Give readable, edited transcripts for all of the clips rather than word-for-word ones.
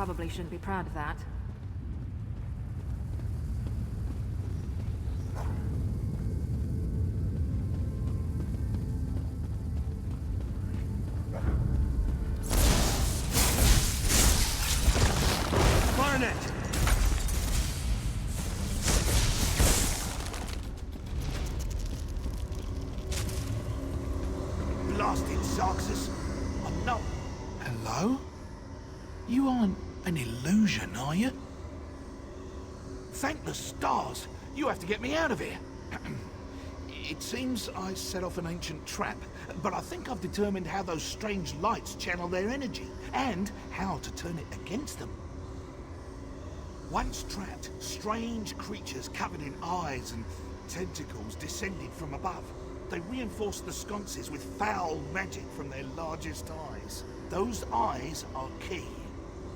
probably shouldn't be proud of that. Blasted Zarxus. I'm not. Hello? You aren't an illusion, are you? Thank the stars. You have to get me out of here. It seems I set off an ancient trap, but I think I've determined how those strange lights channel their energy, and how to turn it against them. Once trapped, strange creatures covered in eyes and tentacles descended from above. They reinforced the sconces with foul magic from their largest eyes. Those eyes are key.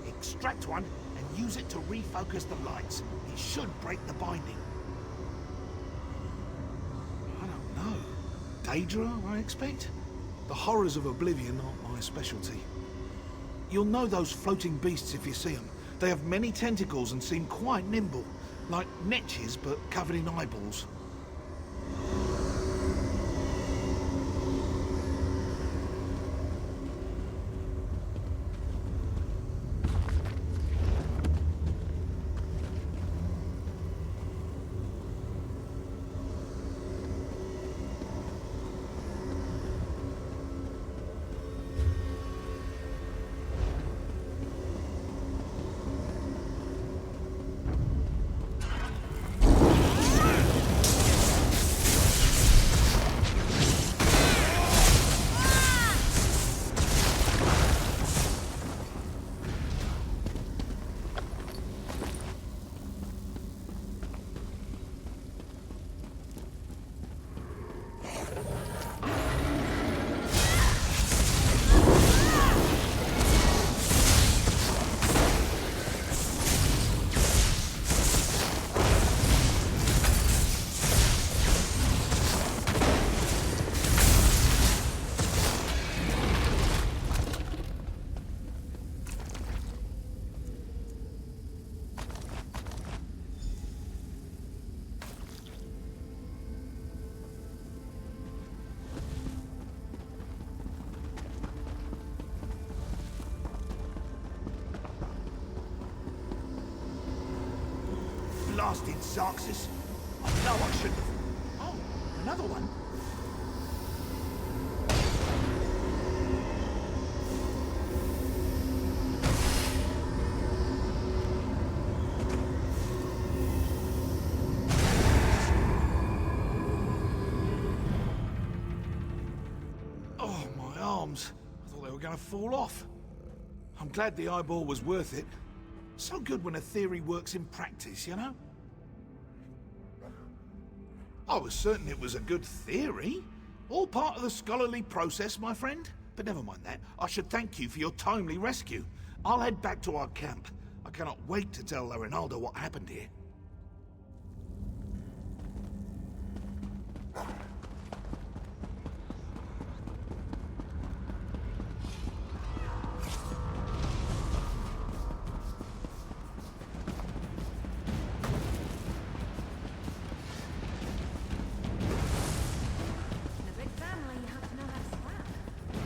Extract one and use it to refocus the lights. It should break the binding. I don't know. Daedra, I expect? The horrors of Oblivion aren't my specialty. You'll know those floating beasts if you see them. They have many tentacles and seem quite nimble, like netches but covered in eyeballs. Blasted Zarxus. I know I shouldn't have. Oh, another one? Oh, my arms. I thought they were going to fall off. I'm glad the eyeball was worth it. So good when a theory works in practice, you know? I was certain it was a good theory. All part of the scholarly process, my friend. But never mind that. I should thank you for your timely rescue. I'll head back to our camp. I cannot wait to tell Rinaldo what happened here.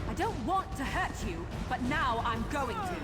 I don't want to hurt you, but now I'm going to.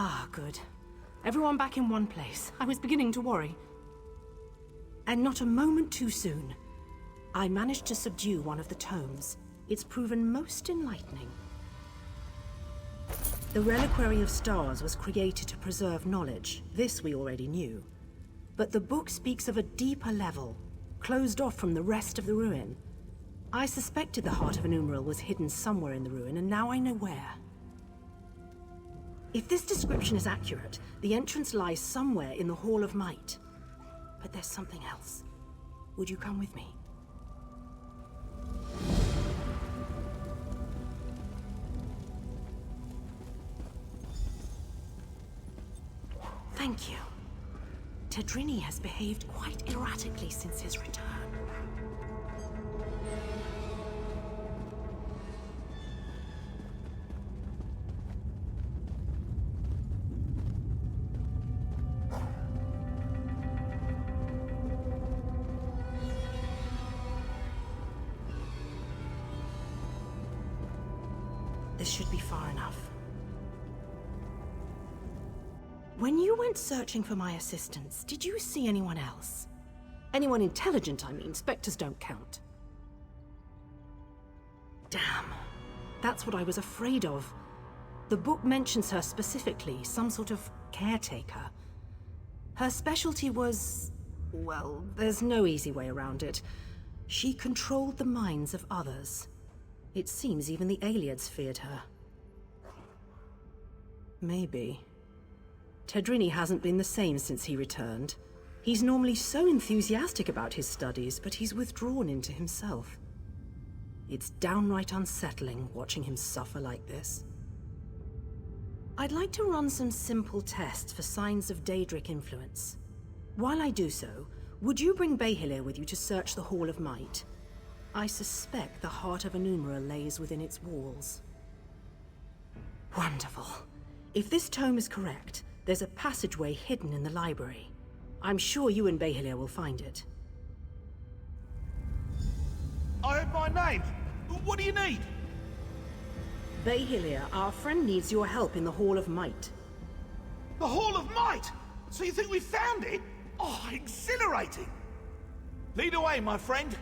Ah, good. Everyone back in one place. I was beginning to worry. And not a moment too soon. I managed to subdue one of the tomes. It's proven most enlightening. The Reliquary of Stars was created to preserve knowledge. This we already knew. But the book speaks of a deeper level, closed off from the rest of the ruin. I suspected the Heart of an Umbral was hidden somewhere in the ruin, and now I know where. If this description is accurate, the entrance lies somewhere in the Hall of Might. But there's something else. Would you come with me? Thank you. Tedrini has behaved quite erratically since his return. This should be far enough. When you went searching for my assistance, did you see anyone else? Anyone intelligent, I mean. Spectres don't count. Damn. That's what I was afraid of. The book mentions her specifically, some sort of caretaker. Her specialty was... well, there's no easy way around it. She controlled the minds of others. It seems even the Aliads feared her. Maybe. Tedrini hasn't been the same since he returned. He's normally so enthusiastic about his studies, but he's withdrawn into himself. It's downright unsettling watching him suffer like this. I'd like to run some simple tests for signs of Daedric influence. While I do so, would you bring Behilir with you to search the Hall of Might? I suspect the Heart of an Umbral lays within its walls. Wonderful. If this tome is correct, there's a passageway hidden in the library. I'm sure you and Behilir will find it. I heard my name. What do you need? Behilir, our friend needs your help in the Hall of Might. The Hall of Might! So you think we found it? Oh, exhilarating! Lead away, my friend.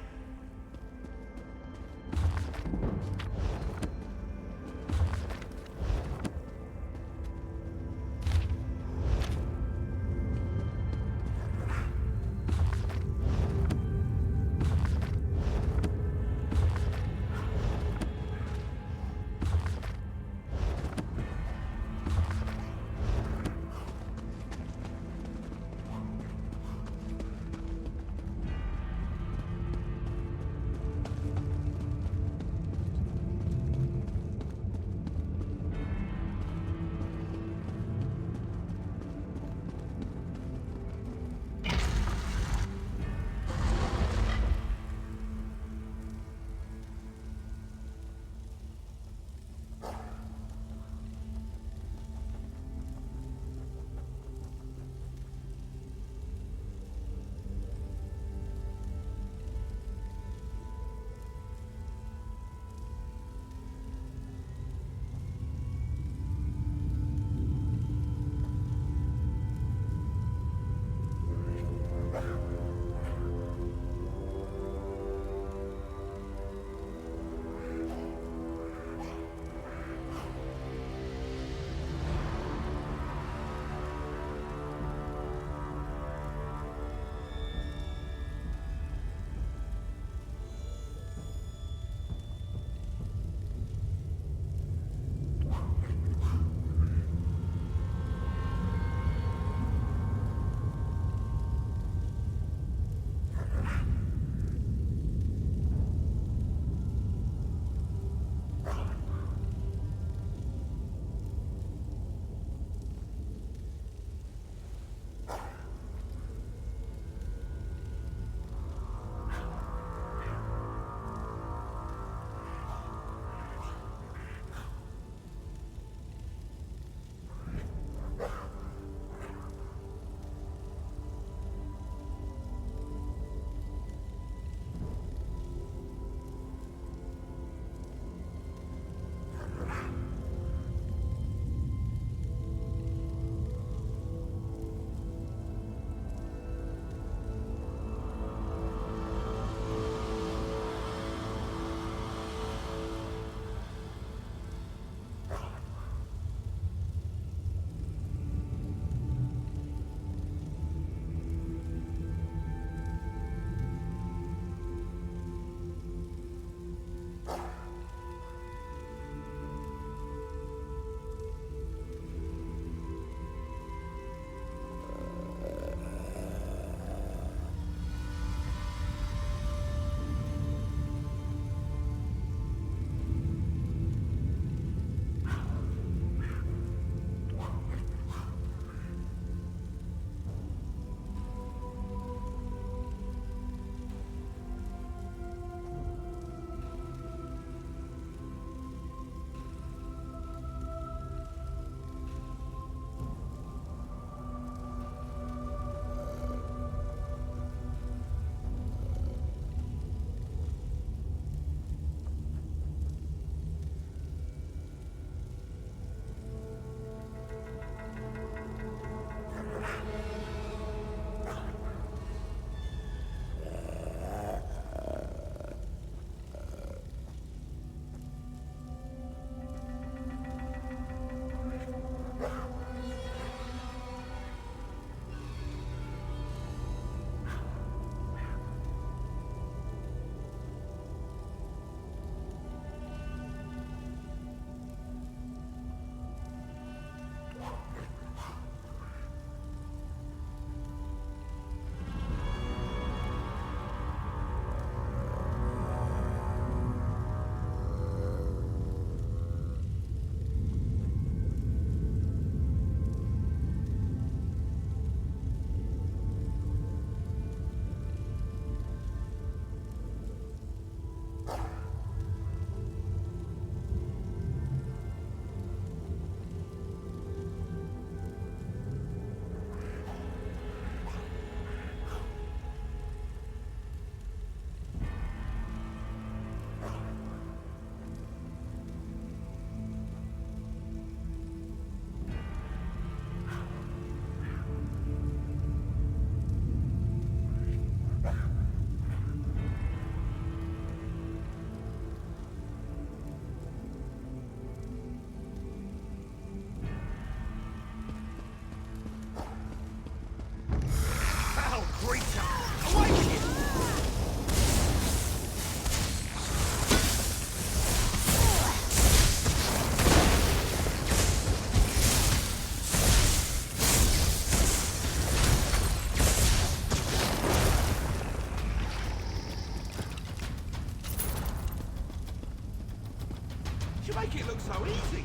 make it look so easy.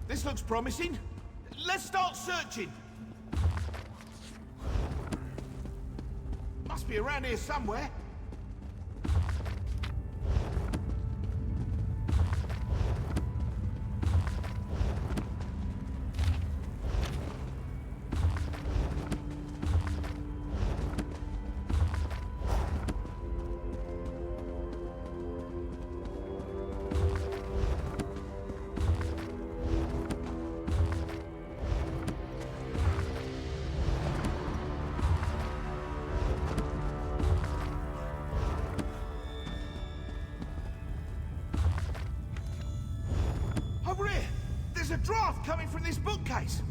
This looks promising. Let's start searching. Must be around here somewhere. Over here! There's a draft coming from this bookcase!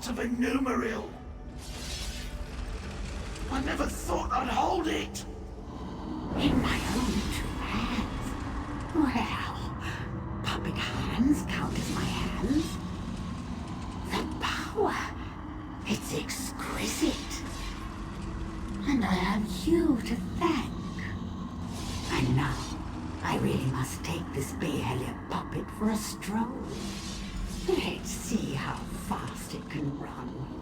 Of a numeral. I never thought I'd hold it. In my own two hands? Well, puppet hands count as my hands. The power, it's exquisite. And I have you to thank. And now, I really must take this Bayhelia puppet for a stroll. Let's see how fast it can run.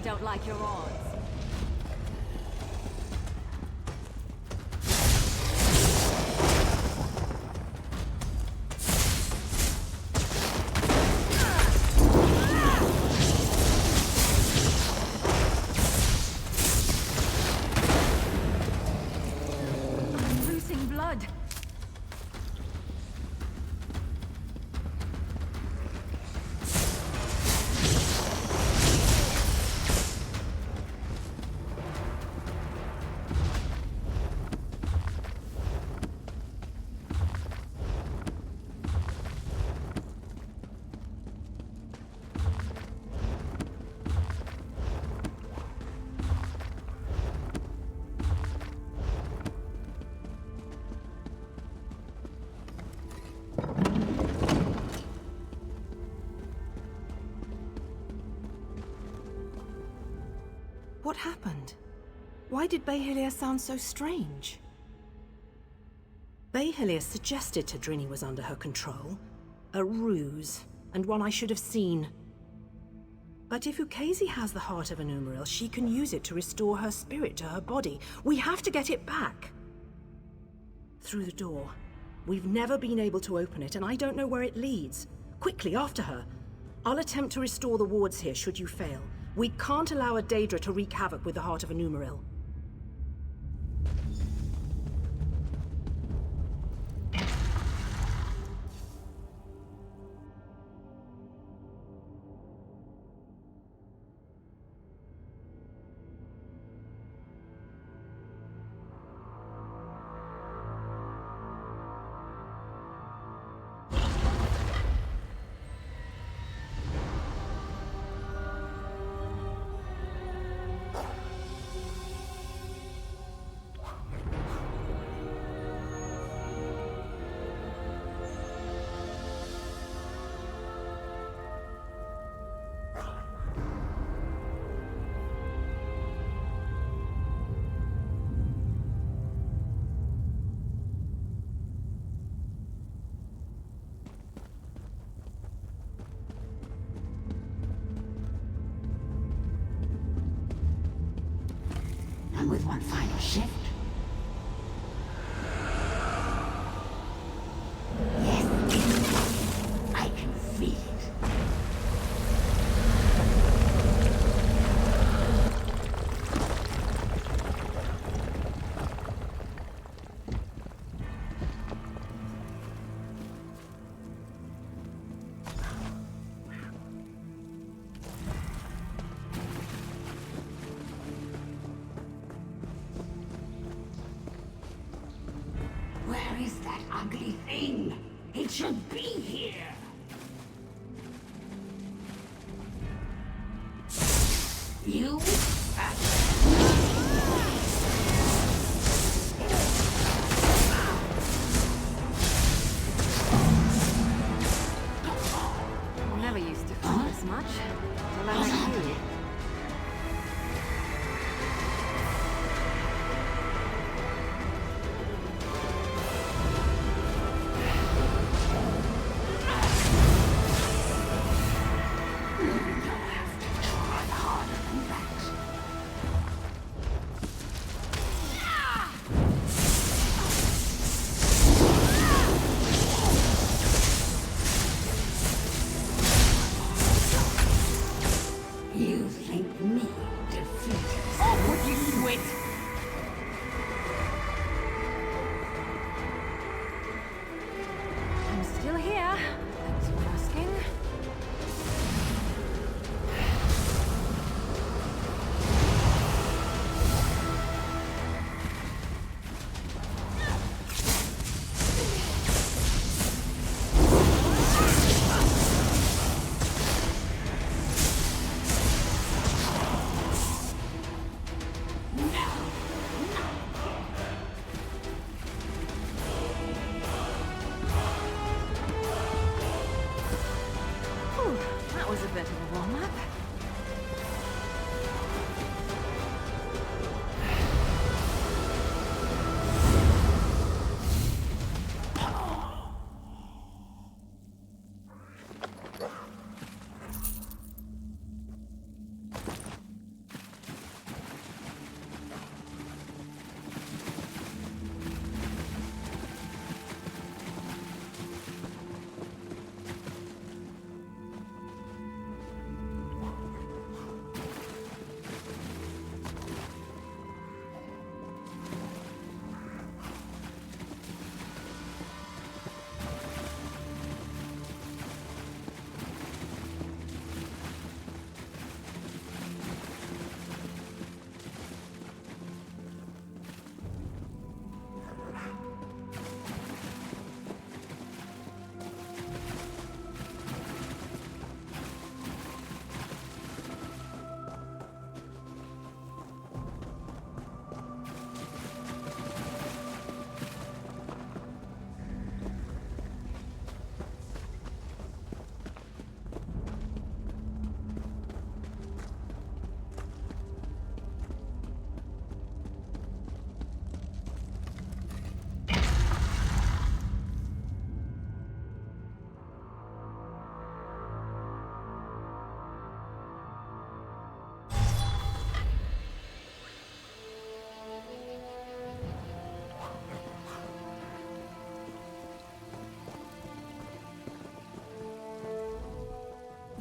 they don't like your odds. I'm losing blood. What happened? Why did Behilier sound so strange? Behilier suggested Tadrini was under her control. A ruse, and one I should have seen. But if Ukezi has the heart of an Umaril, she can use it to restore her spirit to her body. We have to get it back. Through the door. We've never been able to open it, and I don't know where it leads. Quickly, after her. I'll attempt to restore the wards here, should you fail. We can't allow a Daedra to wreak havoc with the heart of a Umaril. And with one final shift. Yes, I can feel it. Where is that ugly thing? It should be here. You? Never used to feel this much. Till I met you.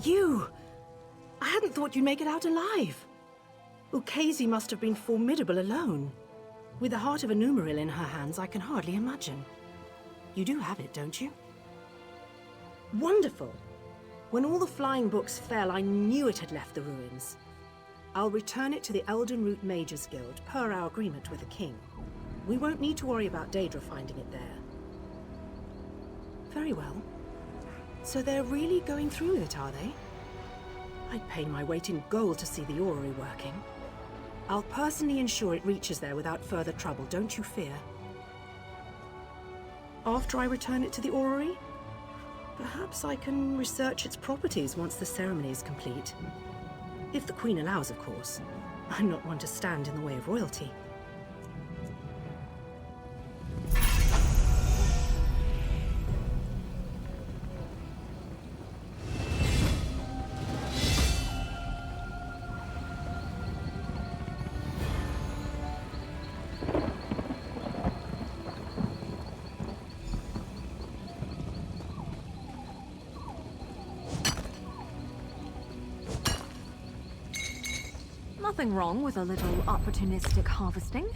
You! I hadn't thought you'd make it out alive. Casey must have been formidable alone. With the heart of a numeral in her hands, I can hardly imagine. You do have it, don't you? Wonderful! When all the flying books fell, I knew it had left the ruins. I'll return it to the Elden Root Mages Guild, per our agreement with the king. We won't need to worry about Daedra finding it there. Very well. So they're really going through with it, are they? I'd pay my weight in gold to see the orrery working. I'll personally ensure it reaches there without further trouble, don't you fear. After I return it to the orrery, perhaps I can research its properties once the ceremony is complete. If the Queen allows, of course. I'm not one to stand in the way of royalty. Nothing wrong with a little opportunistic harvesting.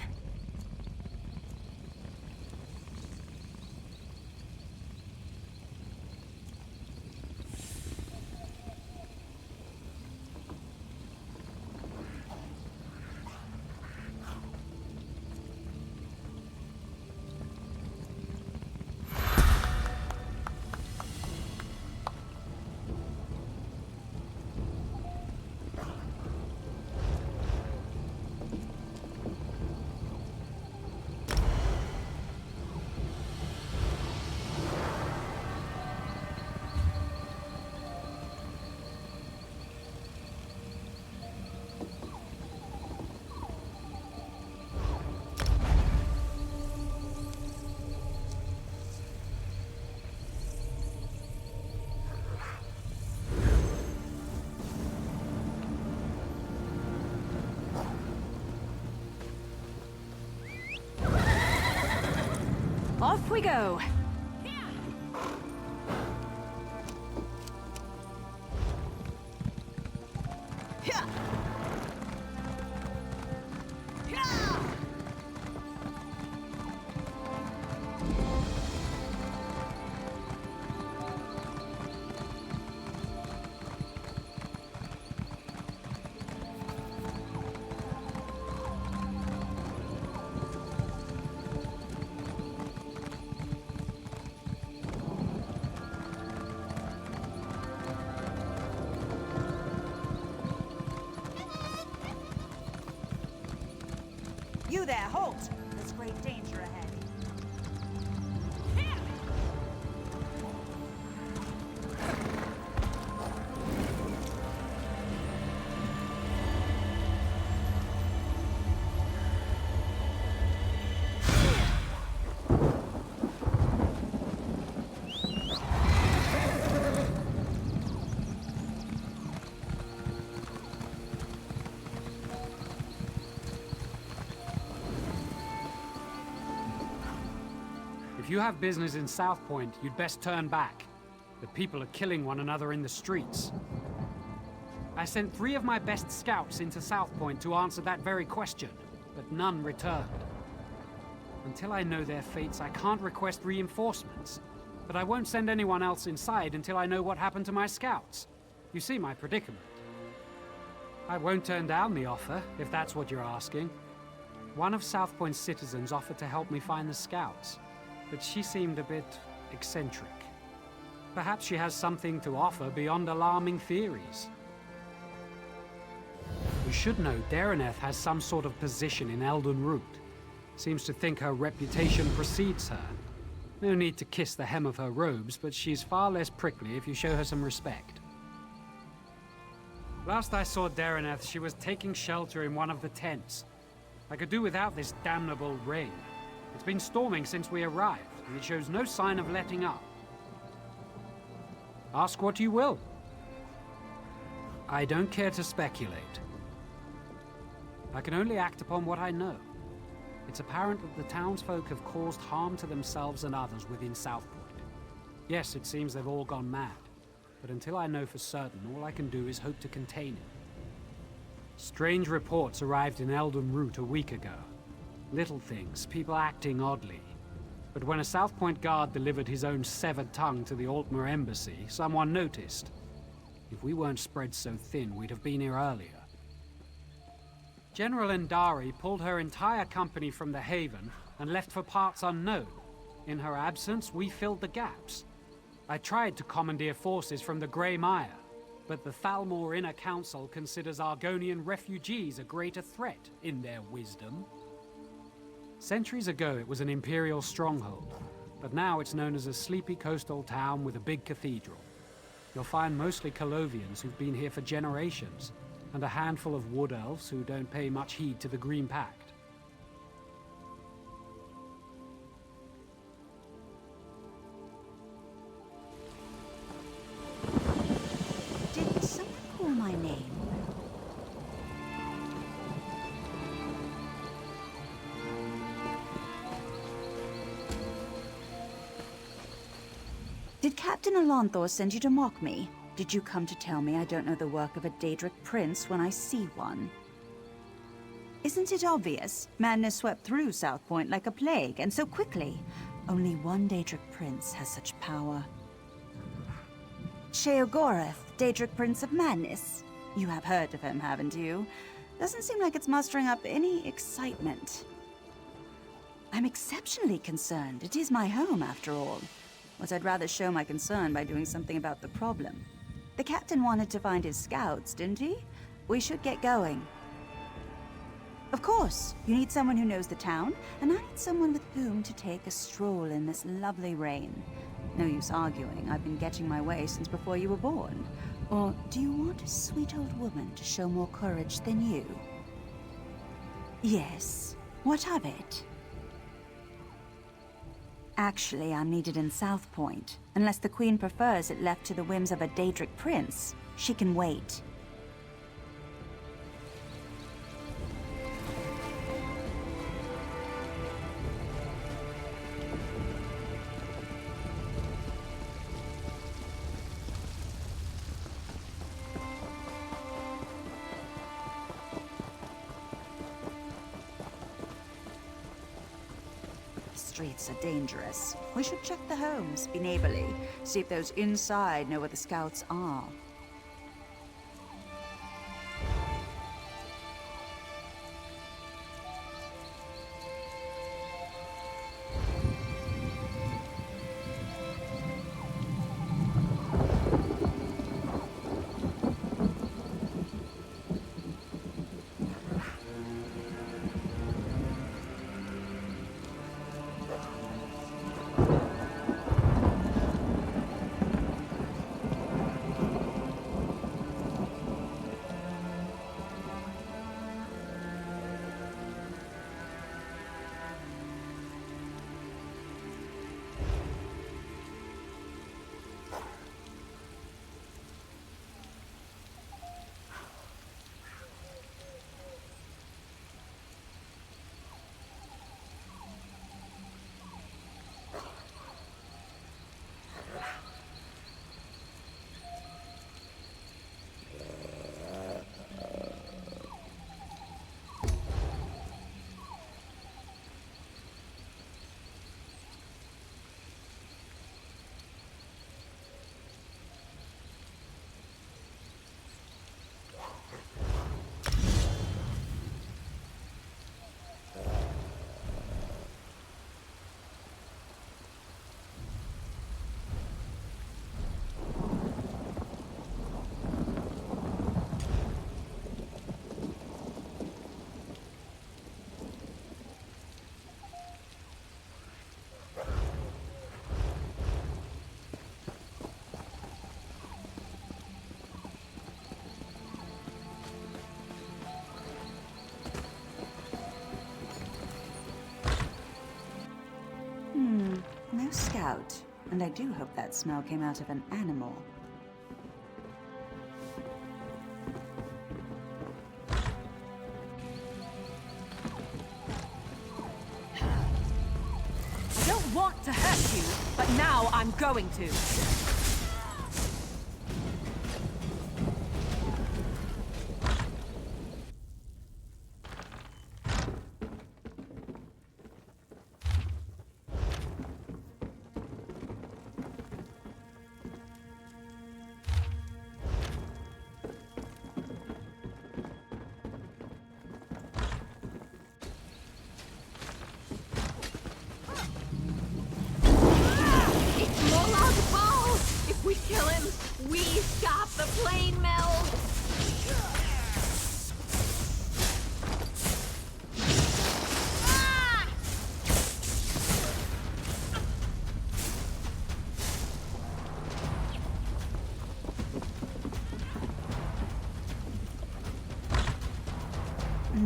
Off we go! You there, halt! There's great danger ahead. If you have business in South Point, you'd best turn back. The people are killing one another in the streets. I sent 3 of my best scouts into South Point to answer that very question, but none returned. Until I know their fates, I can't request reinforcements. But I won't send anyone else inside until I know what happened to my scouts. You see my predicament. I won't turn down the offer, if that's what you're asking. One of South Point's citizens offered to help me find the scouts, but she seemed a bit eccentric. Perhaps she has something to offer beyond alarming theories. You should know Dareneth has some sort of position in Elden Root. Seems to think her reputation precedes her. No need to kiss the hem of her robes, but she's far less prickly if you show her some respect. Last I saw Dareneth, she was taking shelter in one of the tents. I could do without this damnable rain. It's been storming since we arrived, and it shows no sign of letting up. Ask what you will. I don't care to speculate. I can only act upon what I know. It's apparent that the townsfolk have caused harm to themselves and others within South Point. Yes, it seems they've all gone mad. but until I know for certain, all I can do is hope to contain it. Strange reports arrived in Eldon Root a week ago. Little things, people acting oddly. But when a South Point guard delivered his own severed tongue to the Altmer embassy, someone noticed. If we weren't spread so thin, we'd have been here earlier. General Endari pulled her entire company from the Haven and left for parts unknown. In her absence, we filled the gaps. I tried to commandeer forces from the Grey Mire, but the Thalmor Inner Council considers Argonian refugees a greater threat, in their wisdom. Centuries ago, it was an Imperial stronghold, but now it's known as a sleepy coastal town with a big cathedral. You'll find mostly Colovians who've been here for generations, and a handful of wood elves who don't pay much heed to the Green Pact. Did someone call my name? Did Captain Alonthor send you to mock me? Did you come to tell me I don't know the work of a Daedric prince when I see one? Isn't it obvious? Madness swept through South Point like a plague, and so quickly. Only one Daedric prince has such power. Sheogorath, Daedric Prince of Madness. You have heard of him, haven't you? Doesn't seem like it's mustering up any excitement. I'm exceptionally concerned. It is my home, after all. But I'd rather show my concern by doing something about the problem. The captain wanted to find his scouts, didn't he? We should get going. Of course, you need someone who knows the town, and I need someone with whom to take a stroll in this lovely rain. No use arguing, I've been getting my way since before you were born. Or do you want a sweet old woman to show more courage than you? Yes, what of it? Actually, I'm needed in South Point. Unless the Queen prefers it left to the whims of a Daedric prince, she can wait. Streets are dangerous. We should check the homes, be neighborly, see if those inside know where the scouts are. No scout. And I do hope that smell came out of an animal. I don't want to hurt you, but now I'm going to.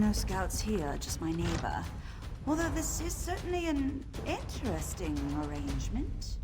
No scouts here, just my neighbor. Although this is certainly an interesting arrangement.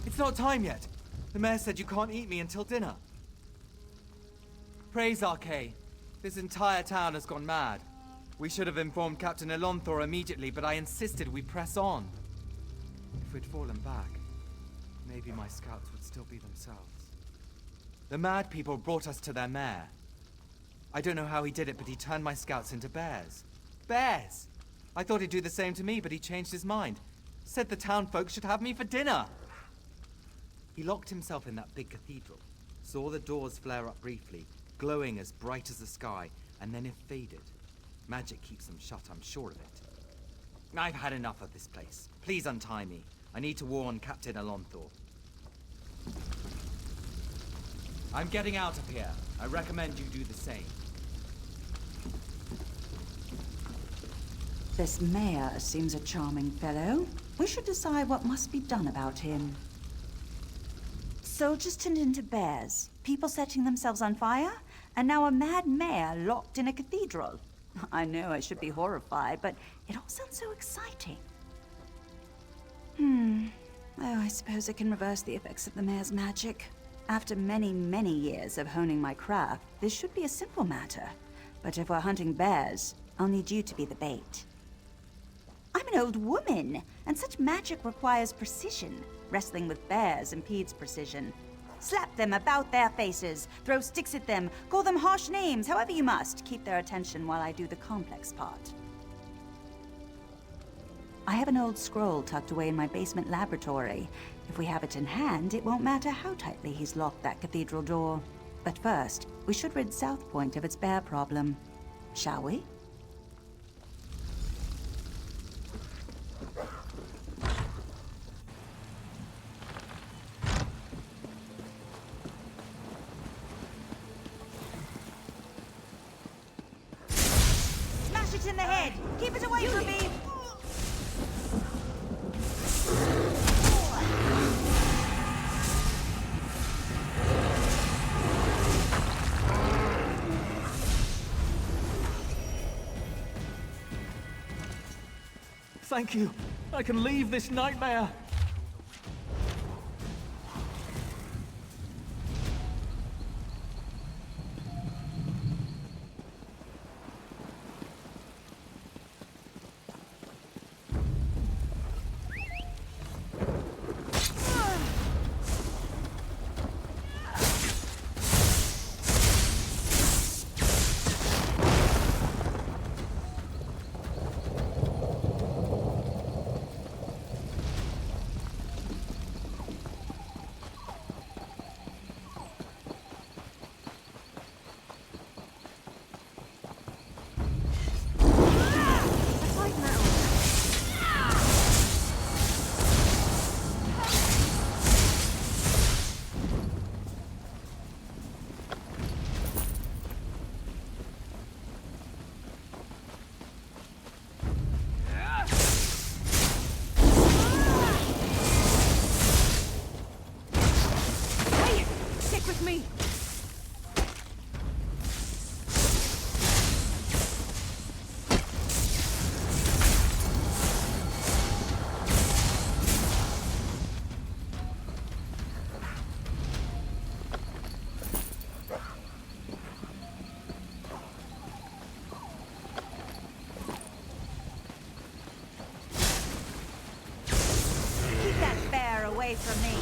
It's not time yet. The mayor said you can't eat me until dinner. Praise Arcay. This entire town has gone mad. We should have informed Captain Elonthor immediately, but I insisted we press on. If we'd fallen back, maybe my scouts would still be themselves. The mad people brought us to their mayor. I don't know how he did it, but he turned my scouts into bears. Bears! I thought he'd do the same to me, but he changed his mind. Said the town folks should have me for dinner. He locked himself in that big cathedral, saw the doors flare up briefly, glowing as bright as the sky, and then it faded. Magic keeps them shut, I'm sure of it. I've had enough of this place. Please untie me. I need to warn Captain Elonthor. I'm getting out of here. I recommend you do the same. This mayor seems a charming fellow. We should decide what must be done about him. Soldiers turned into bears, people setting themselves on fire, and now a mad mayor locked in a cathedral. I know I should be horrified, but it all sounds so exciting. Oh, I suppose I can reverse the effects of the mayor's magic. After many, many years of honing my craft, this should be a simple matter. But if we're hunting bears, I'll need you to be the bait. I'm an old woman, and such magic requires precision. Wrestling with bears impedes precision. Slap them about their faces, throw sticks at them, call them harsh names, however you must. Keep their attention while I do the complex part. I have an old scroll tucked away in my basement laboratory. If we have it in hand, it won't matter how tightly he's locked that cathedral door. But first, we should rid South Point of its bear problem. Shall we? In the head! Keep it away from me! Thank you. I can leave this nightmare. Away from me.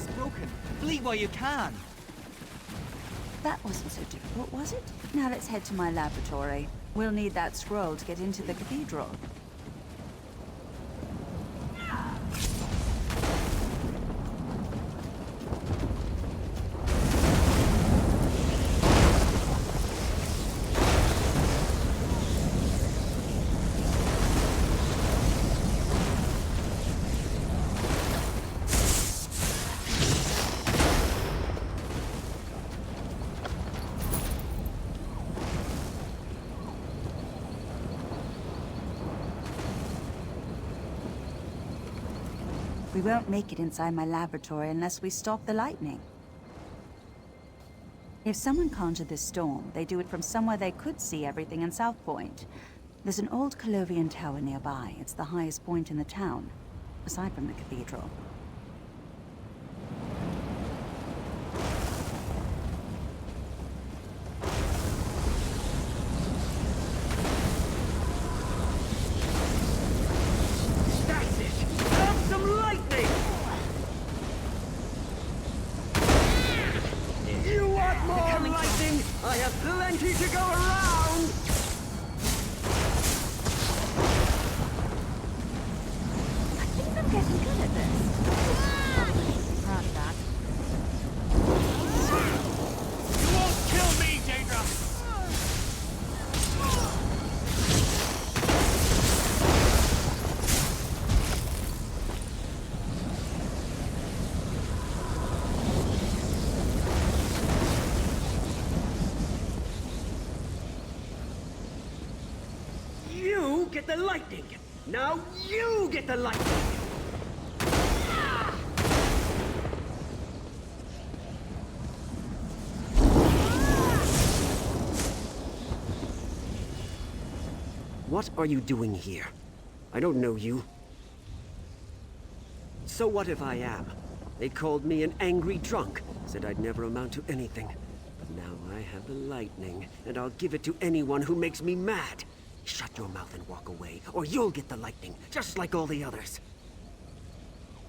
is broken. Flee while you can. That wasn't so difficult, was it? Now let's head to my laboratory. We'll need that scroll to get into the cathedral. We won't make it inside my laboratory unless we stop the lightning. If someone conjured this storm, they do it from somewhere they could see everything in South Point. There's an old Colovian tower nearby. It's the highest point in the town, aside from the cathedral. I have plenty to go around! I think I'm getting good at this. Proud of that. You won't kill me, Daedra! You get the lightning! Now you get the lightning! What are you doing here? I don't know you. So what if I am? They called me an angry drunk, said I'd never amount to anything. But now I have the lightning, and I'll give it to anyone who makes me mad. Shut your mouth and walk away, or you'll get the lightning, just like all the others.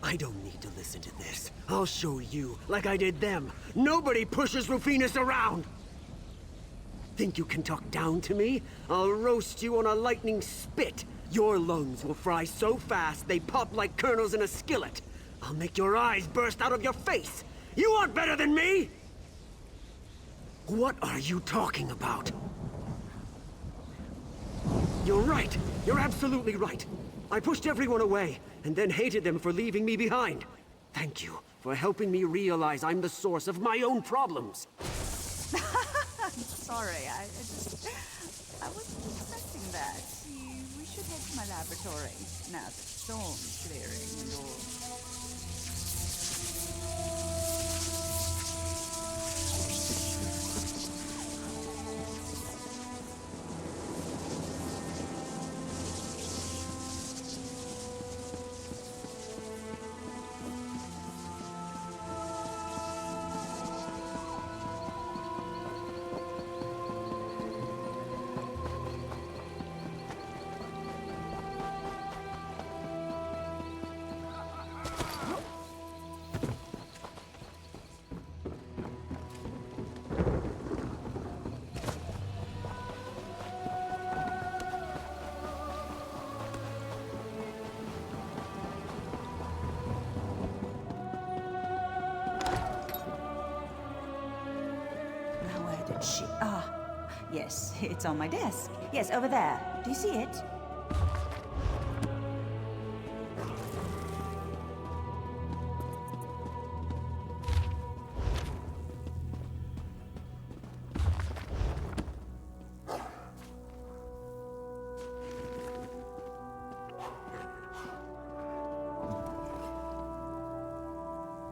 I don't need to listen to this. I'll show you, like I did them. Nobody pushes Rufinus around! Think you can talk down to me? I'll roast you on a lightning spit. Your lungs will fry so fast they pop like kernels in a skillet. I'll make your eyes burst out of your face. You aren't better than me! What are you talking about? You're right. You're absolutely right. I pushed everyone away, and then hated them for leaving me behind. Thank you for helping me realize I'm the source of my own problems. Sorry, I wasn't expecting that. We should head to my laboratory now that the storm's clearing and all. Yes, it's on my desk. Yes, over there. Do you see it?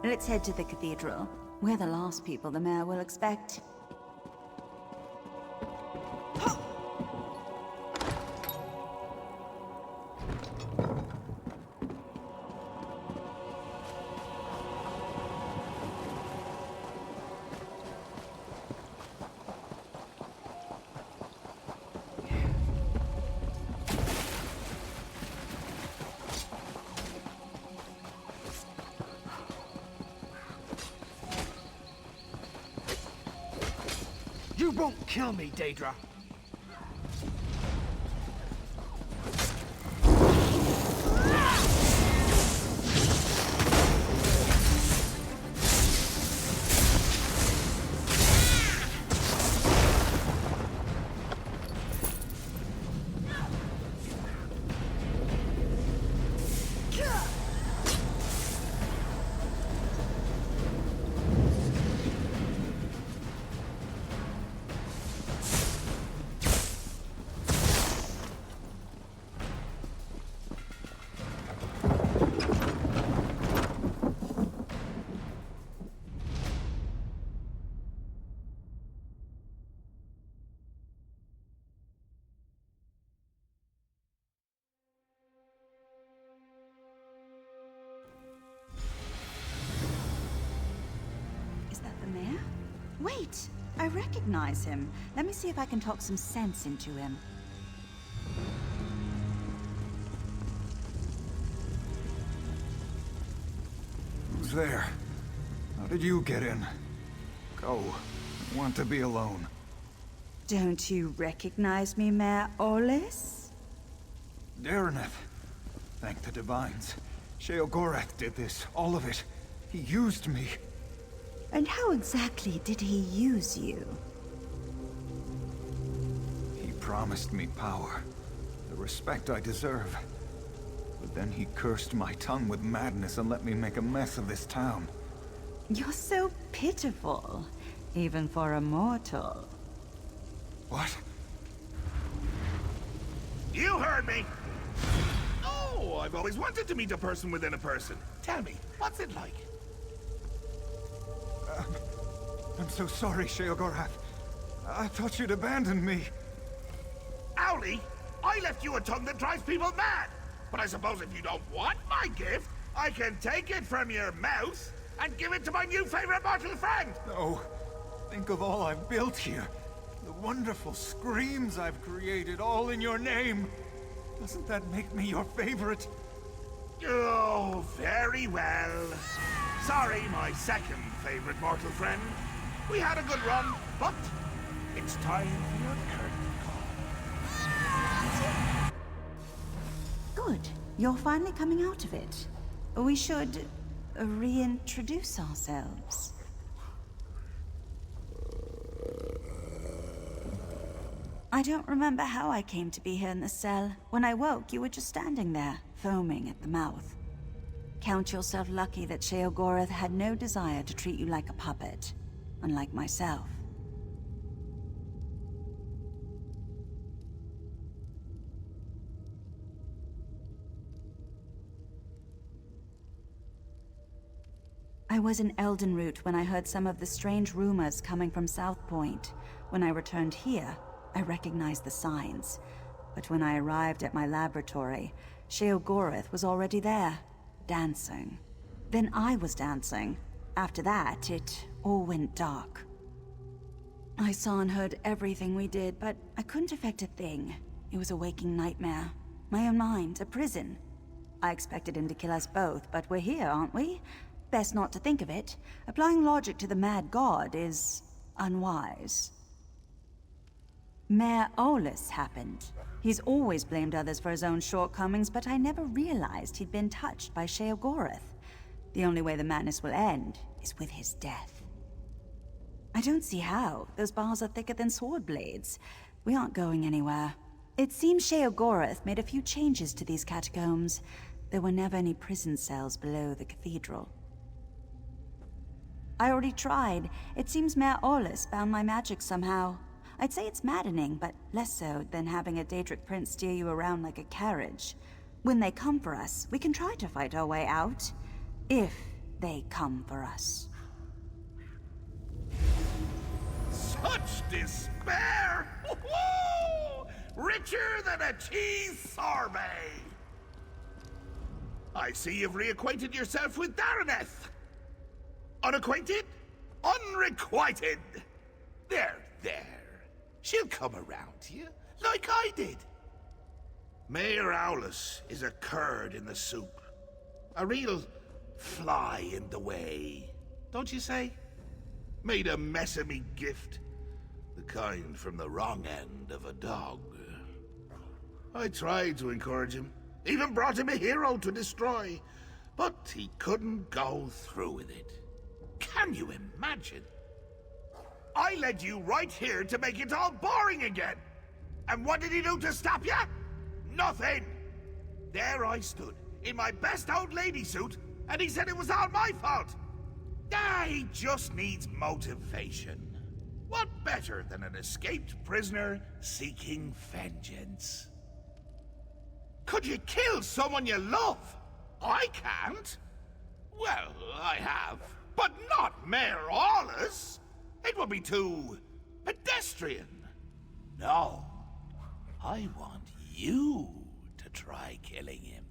Let's head to the cathedral. We're the last people the mayor will expect. You won't kill me, Daedra. Is that the mayor? Wait! I recognize him. Let me see if I can talk some sense into him. Who's there? How did you get in? Go. I want to be alone. Don't you recognize me, Mayor Olis? Dareneth. Thank the Divines. Sheogorath did this. All of it. He used me. And how exactly did he use you? He promised me power. The respect I deserve. But then he cursed my tongue with madness and let me make a mess of this town. You're so pitiful, even for a mortal. What? You heard me! Oh, I've always wanted to meet a person within a person. Tell me, what's it like? I'm so sorry, Sheogorath. I thought you'd abandoned me. Owlie, I left you a tongue that drives people mad. But I suppose if you don't want my gift, I can take it from your mouth and give it to my new favorite mortal friend. No. Think of all I've built here. The wonderful screams I've created, all in your name. Doesn't that make me your favorite? Oh, very well. Sorry, my second favorite mortal friend. We had a good run, but it's time for your curtain call. Good. You're finally coming out of it. We should reintroduce ourselves. I don't remember how I came to be here in the cell. When I woke, you were just standing there, foaming at the mouth. Count yourself lucky that Sheogorath had no desire to treat you like a puppet, unlike myself. I was in Eldenroot when I heard some of the strange rumors coming from South Point. When I returned here, I recognized the signs. But when I arrived at my laboratory, Sheogorath was already there, dancing. Then I was dancing. After that, it all went dark. I saw and heard everything we did, but I couldn't affect a thing. It was a waking nightmare. My own mind, a prison. I expected him to kill us both, but we're here, aren't we? Best not to think of it. Applying logic to the mad god is unwise. Mayor Olis happened. He's always blamed others for his own shortcomings, but I never realized he'd been touched by Sheogorath. The only way the madness will end is with his death. I don't see how. Those bars are thicker than sword blades. We aren't going anywhere. It seems Sheogorath made a few changes to these catacombs. There were never any prison cells below the cathedral. I already tried. It seems Mayor Olis found my magic somehow. I'd say it's maddening, but less so than having a Daedric prince steer you around like a carriage. When they come for us, we can try to fight our way out. If they come for us. Such despair! Woo-hoo! Richer than a cheese sorbet! I see you've reacquainted yourself with Dareneth. Unacquainted? Unrequited! There. She'll come around to you, like I did. Mayor Owlis is a curd in the soup. A real fly in the way, don't you say? Made a mess of me gift. The kind from the wrong end of a dog. I tried to encourage him, even brought him a hero to destroy, but he couldn't go through with it. Can you imagine? I led you right here to make it all boring again. And what did he do to stop you? Nothing! There I stood, in my best old lady suit, and he said it was all my fault. He just needs motivation. What better than an escaped prisoner seeking vengeance? Could you kill someone you love? I can't. Well, I have, but not Mayor Awless. It would be too pedestrian. No, I want you to try killing him.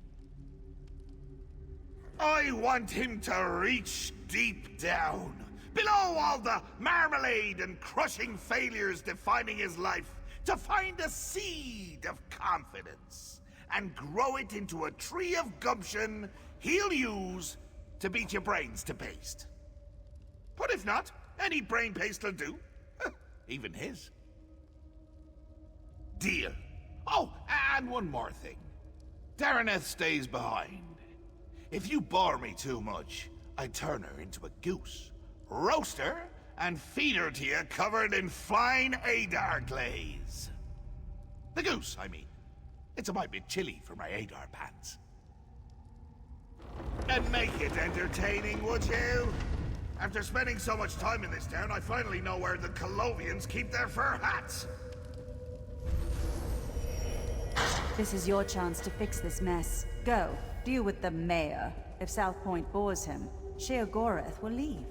I want him to reach deep down, below all the marmalade and crushing failures defining his life, to find a seed of confidence and grow it into a tree of gumption he'll use to beat your brains to paste. But if not, any brain paste will do. Even his. Deal. Oh, and one more thing. Dareneth stays behind. If you bore me too much, I turn her into a goose, roast her, and feed her to you covered in fine Adar glaze. The goose, I mean. It's a mite bit chilly for my Adar pants. And make it entertaining, would you? After spending so much time in this town, I finally know where the Colovians keep their fur hats. This is your chance to fix this mess. Go, deal with the mayor. If South Point bores him, Sheogorath will leave.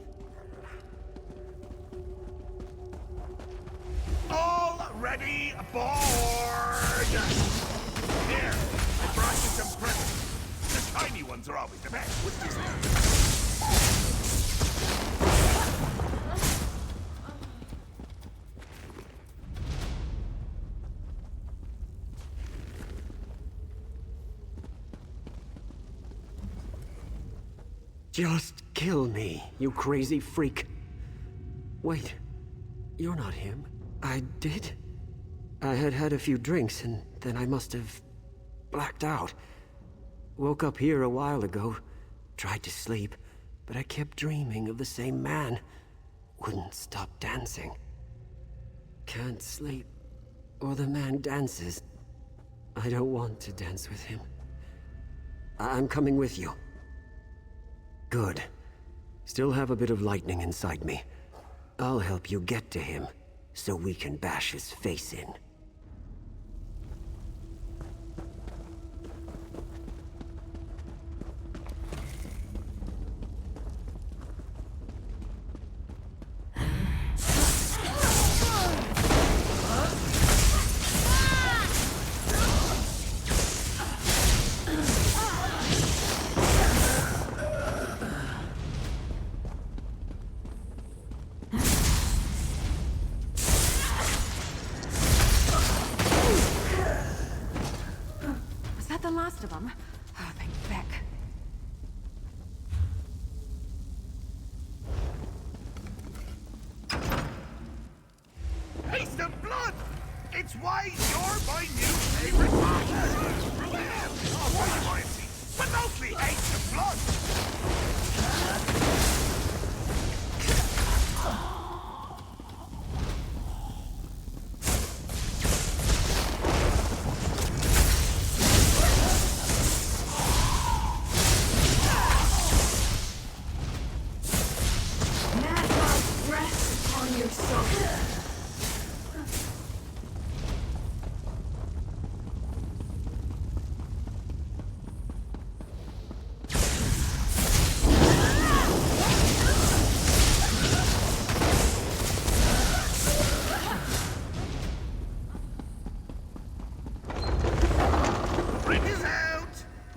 All ready aboard! Here, I brought you some presents. The tiny ones are always the best, wouldn't you say? Just kill me, you crazy freak. Wait, you're not him. I did? I had had a few drinks, and then I must have blacked out. Woke up here a while ago, tried to sleep, but I kept dreaming of the same man. Wouldn't stop dancing. Can't sleep, or the man dances. I don't want to dance with him. I'm coming with you. Good. Still have a bit of lightning inside me. I'll help you get to him, so we can bash his face in. The last of them? Oh, thank feck. Taste of blood! It's why you're my new favorite partner! Well, also loyalty, but mostly hate of blood!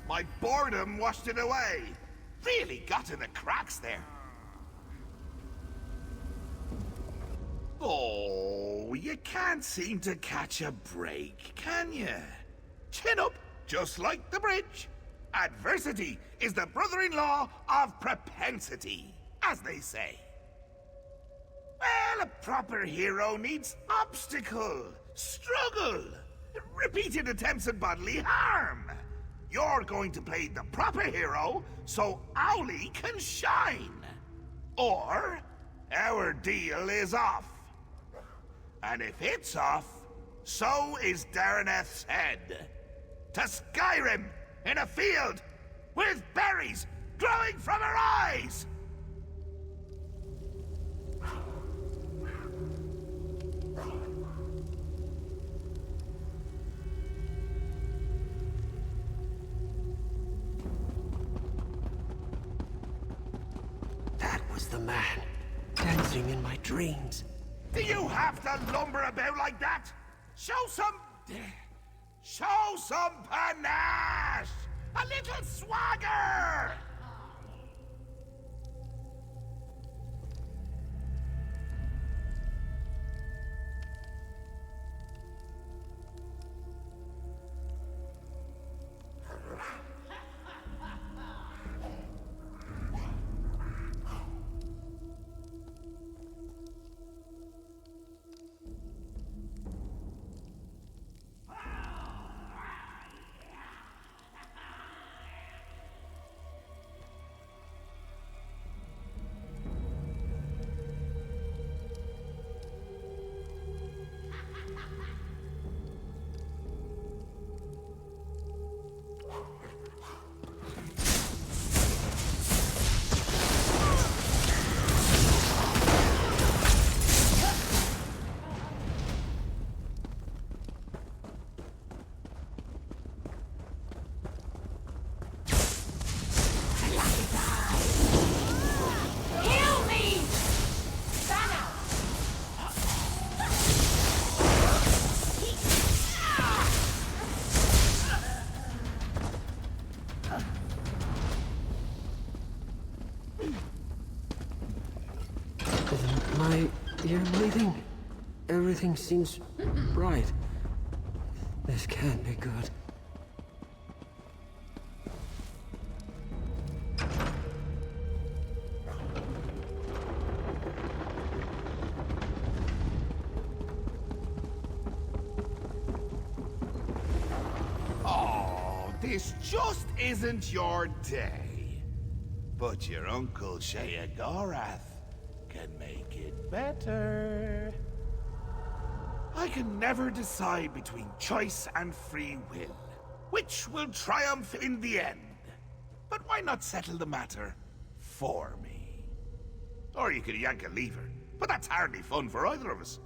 My boredom washed it away. Really got in the cracks there. Oh, you can't seem to catch a break, can you? Chin up, just like the bridge. Adversity is the brother-in-law of propensity, as they say. Well, Well, a proper hero needs obstacle, struggle, repeated attempts at bodily harm. You're going to play the proper hero so Owlie can shine. Or, our deal is off. And if it's off, so is Darreneth's head. To Skyrim, in a field, with berries growing from her eyes! That was the man, dancing in my dreams. Do you have to lumber about like that? Show some panache! A little swagger! My ear bleeding? Everything seems right. This can't be good. Oh, this just isn't your day. But your Uncle Sheogorath can make it better. I can never decide between choice and free will. Which will triumph in the end? But why not settle the matter for me? Or you could yank a lever, but that's hardly fun for either of us.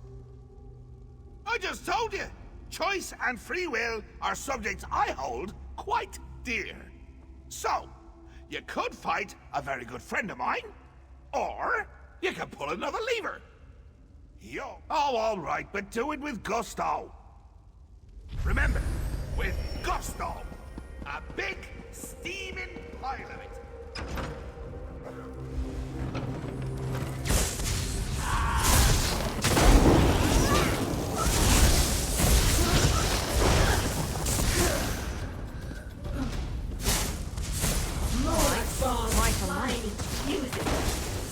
I just told you, choice and free will are subjects I hold quite dear. So, you could fight a very good friend of mine, or you can pull another lever. Yo. Oh, all right, but do it with gusto. Remember, with gusto. A big, steaming pile of it. Use it.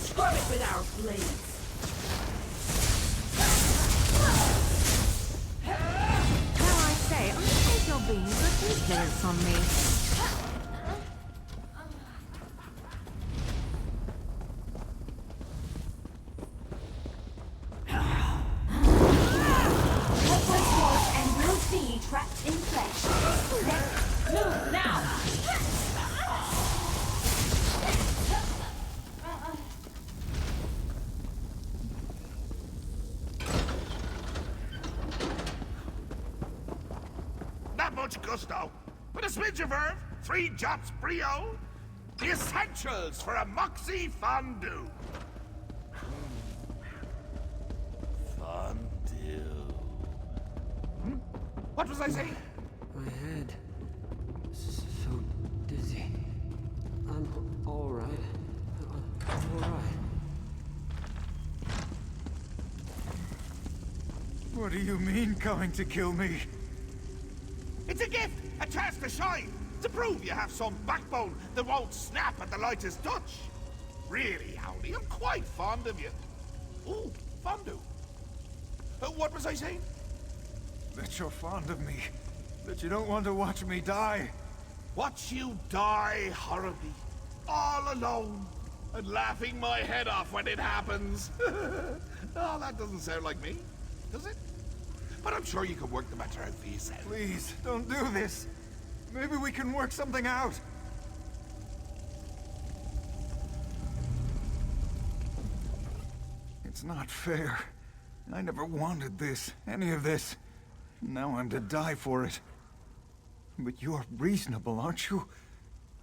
Scrub it with our blades. Now I say, I think you're being ridiculous on me. Hopeless was and will be trapped in flesh. Let's move now. Not much gusto, but a smidge of verve, 3 jots brio, the essentials for a moxie fondue. Fondue. What was I saying? My head. So dizzy. I'm all right. I'm all right. What do you mean, coming to kill me? It's a gift, a chance to shine, to prove you have some backbone that won't snap at the lightest touch. Really, Howley, I'm quite fond of you. Ooh, Fondue? What was I saying? That you're fond of me. That you don't want to watch me die. Watch you die horribly. All alone. And laughing my head off when it happens. Oh, that doesn't sound like me, does it? But I'm sure you can work the matter out for yourself. Please, don't do this. Maybe we can work something out. It's not fair. I never wanted this, any of this. Now I'm to die for it. But you're reasonable, aren't you?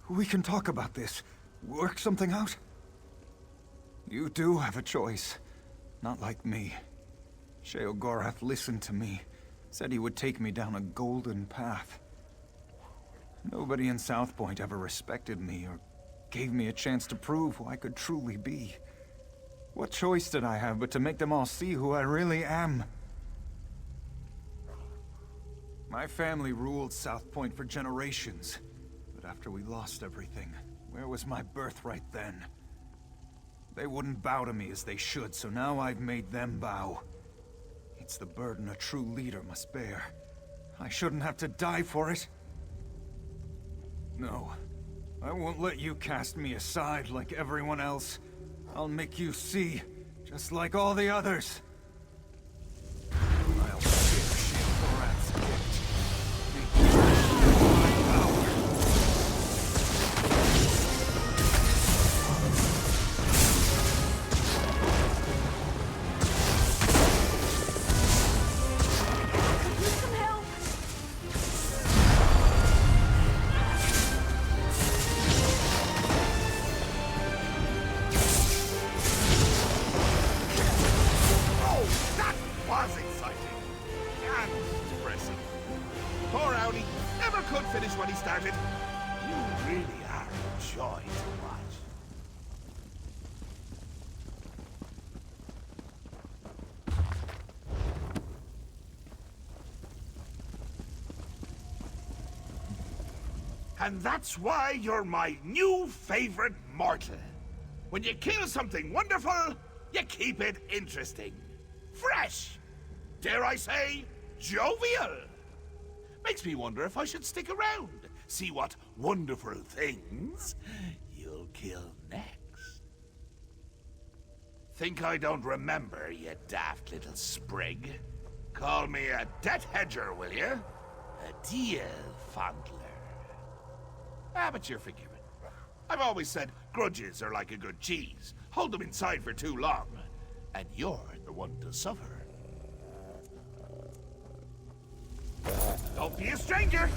We can talk about this. Work something out. You do have a choice. Not like me. Sheogorath listened to me. Said he would take me down a golden path. Nobody in South Point ever respected me or gave me a chance to prove who I could truly be. What choice did I have but to make them all see who I really am? My family ruled South Point for generations. But after we lost everything, where was my birthright then? They wouldn't bow to me as they should, so now I've made them bow. It's the burden a true leader must bear. I shouldn't have to die for it. No, I won't let you cast me aside like everyone else. I'll make you see, just like all the others. I'll share Sheogorath's gift. Make you my power. Some help! Was exciting and depressing. Poor Audi never could finish what he started. You really are a joy to watch. And that's why you're my new favorite mortal. When you kill something wonderful, you keep it interesting. Fresh! Dare I say, jovial! Makes me wonder if I should stick around, see what wonderful things you'll kill next. Think I don't remember, you daft little sprig? Call me a debt hedger, will you? A deal fondler. Ah, but you're forgiven. I've always said grudges are like a good cheese. Hold them inside for too long, and you're the one to suffer. Don't be a stranger!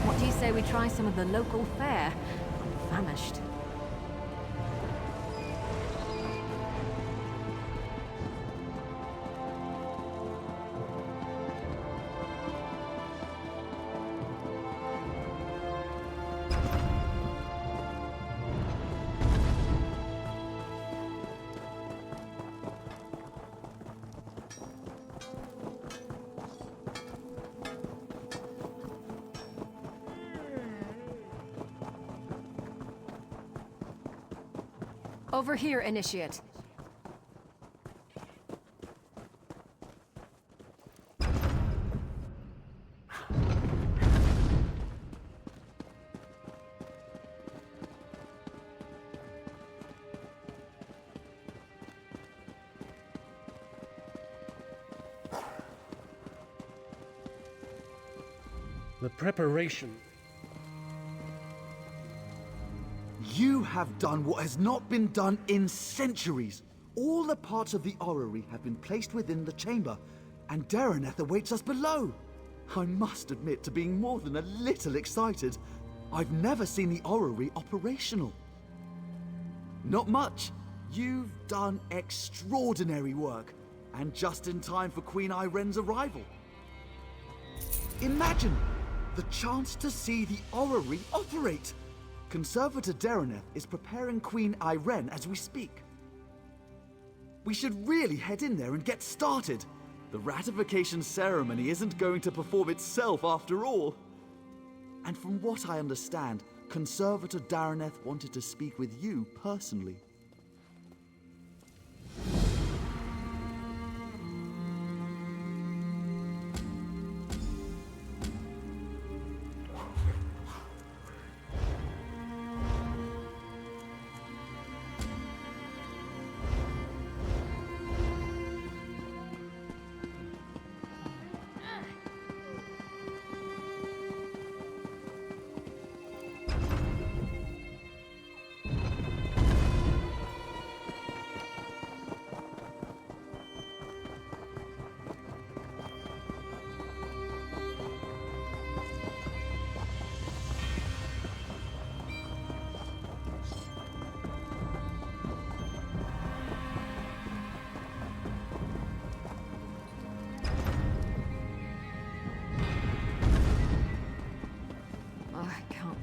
What do you say we try some of the local fare? I'm famished. Over here, Initiate. The preparation. You have done what has not been done in centuries. All the parts of the orrery have been placed within the chamber, and Dareneth awaits us below. I must admit to being more than a little excited. I've never seen the orrery operational. Not much. You've done extraordinary work, and just in time for Queen Iren's arrival. Imagine the chance to see the orrery operate. Conservator Dareneth is preparing Queen Iren as we speak. We should really head in there and get started. The ratification ceremony isn't going to perform itself after all. And from what I understand, Conservator Dareneth wanted to speak with you personally.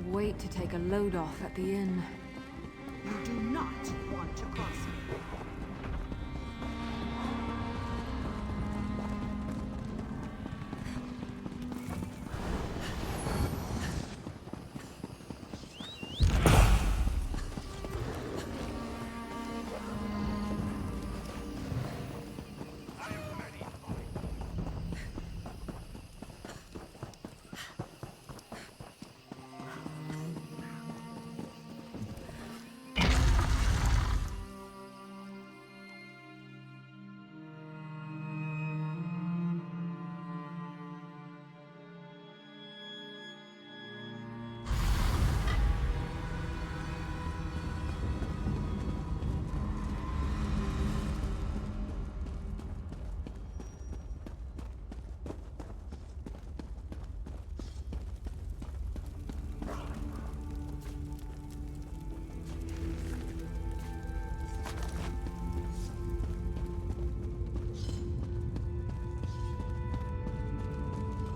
Wait to take a load off at the inn. You do not want to cross me.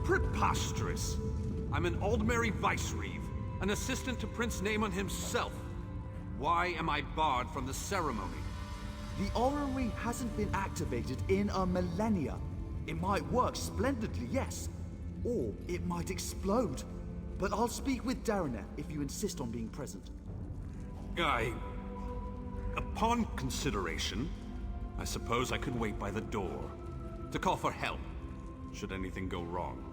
Preposterous! I'm an Aldmeri Vicereeve, an assistant to Prince Naemon himself. Why am I barred from the ceremony? The orrery hasn't been activated in a millennia. It might work splendidly, yes. Or it might explode. But I'll speak with Dareneth if you insist on being present. Upon consideration, I suppose I could wait by the door. To call for help, should anything go wrong.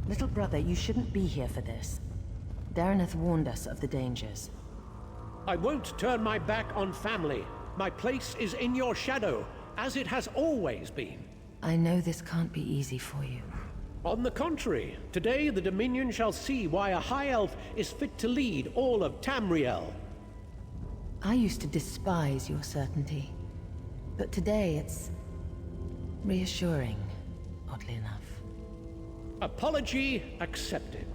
Little brother, you shouldn't be here for this. Dareneth warned us of the dangers. I won't turn my back on family. My place is in your shadow, as it has always been. I know this can't be easy for you. On the contrary, today the Dominion shall see why a High Elf is fit to lead all of Tamriel. I used to despise your certainty. But today it's reassuring, oddly enough. Apology accepted.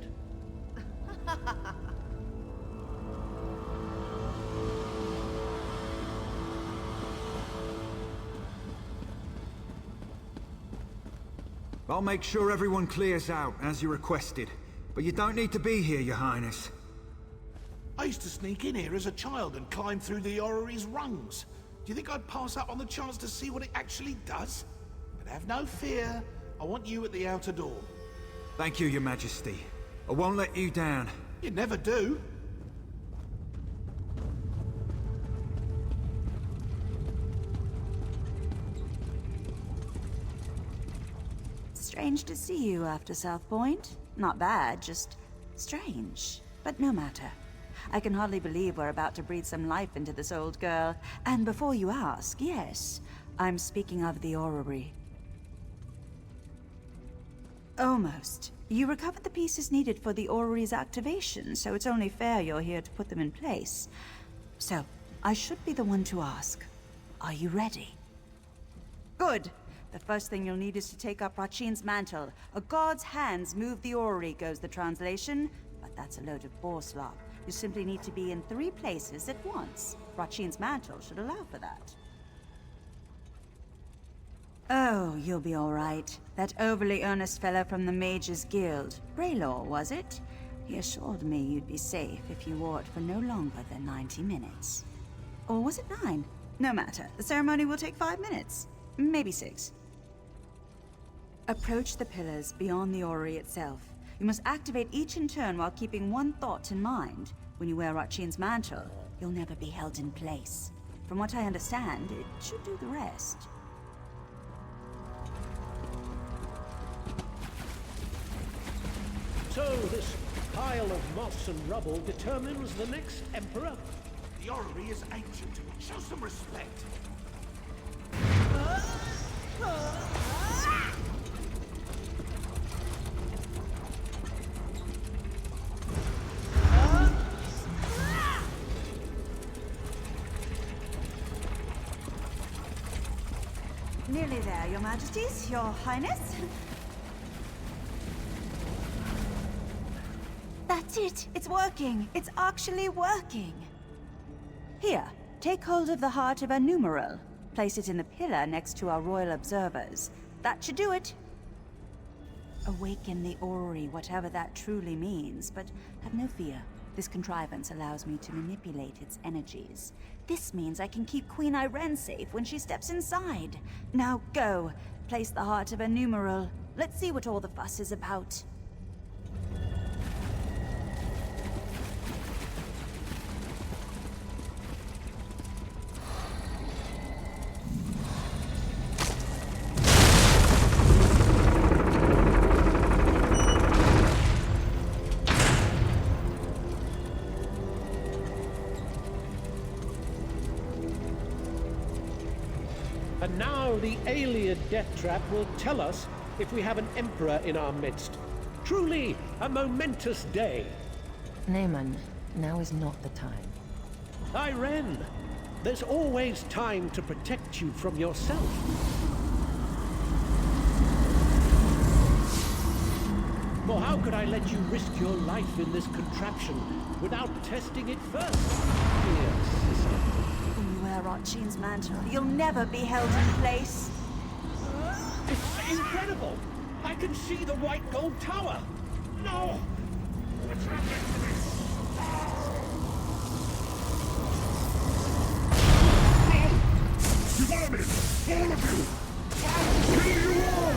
I'll make sure everyone clears out, as you requested. But you don't need to be here, Your Highness. I used to sneak in here as a child and climb through the orrery's rungs. Do you think I'd pass up on the chance to see what it actually does? But have no fear. I want you at the outer door. Thank you, Your Majesty. I won't let you down. You never do. Strange to see you after South Point. Not bad, just strange. But no matter. I can hardly believe we're about to breathe some life into this old girl. And before you ask, yes, I'm speaking of the orrery. Almost. You recovered the pieces needed for the orrery's activation, so it's only fair you're here to put them in place. So, I should be the one to ask. Are you ready? Good. The first thing you'll need is to take up Rachin's mantle. A god's hands move the orrery, goes the translation. But that's a load of boar slop. You simply need to be in 3 places at once. Rachin's mantle should allow for that. Oh, you'll be all right. That overly earnest fellow from the Mages Guild, Braylor, was it? He assured me you'd be safe if you wore it for no longer than 90 minutes. Or was it 9? No matter. The ceremony will take 5 minutes. Maybe 6. Approach the pillars beyond the orrery itself. You must activate each in turn while keeping one thought in mind. When you wear Rachin's mantle, you'll never be held in place. From what I understand, it should do the rest. So this pile of moss and rubble determines the next emperor? The orrery is ancient. Show some respect. Nearly there, Your Majesties, Your Highness. That's it! It's working! It's actually working! Here, take hold of the heart of a numeral. Place it in the pillar next to our royal observers. That should do it! Awaken the orrery, whatever that truly means, but have no fear. This contrivance allows me to manipulate its energies. This means I can keep Queen Irene safe when she steps inside. Now go, place the heart of a numeral. Let's see what all the fuss is about. And now the Alien death trap will tell us if we have an emperor in our midst. Truly a momentous day. Naaman, now is not the time. Irene, there's always time to protect you from yourself. For how could I let you risk your life in this contraption without testing it first? Dear sister. When you wear Rachin's mantle, you'll never be held in place. It's incredible! I can see the white gold tower! No! What's happening to me? You want it! All of you! I'll kill you all!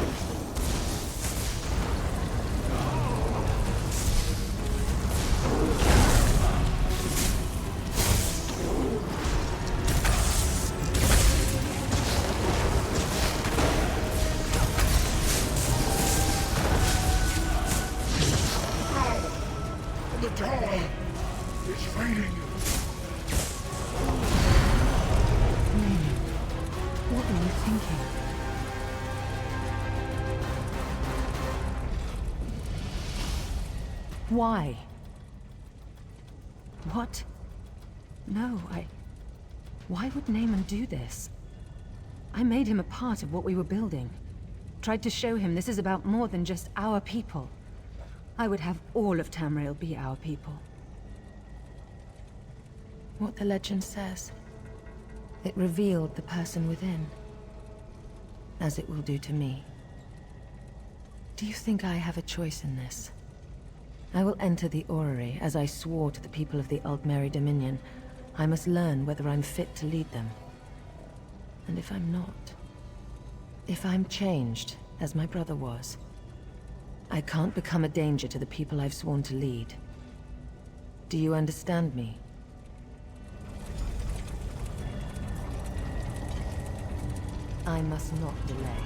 The tower is fading. What were you thinking? Why? What? No, Why would Naaman do this? I made him a part of what we were building. Tried to show him this is about more than just our people. I would have all of Tamriel be our people. What the legend says. It revealed the person within. As it will do to me. Do you think I have a choice in this? I will enter the orrery, as I swore to the people of the Aldmeri Dominion. I must learn whether I'm fit to lead them. And if I'm not... if I'm changed, as my brother was... I can't become a danger to the people I've sworn to lead. Do you understand me? I must not delay.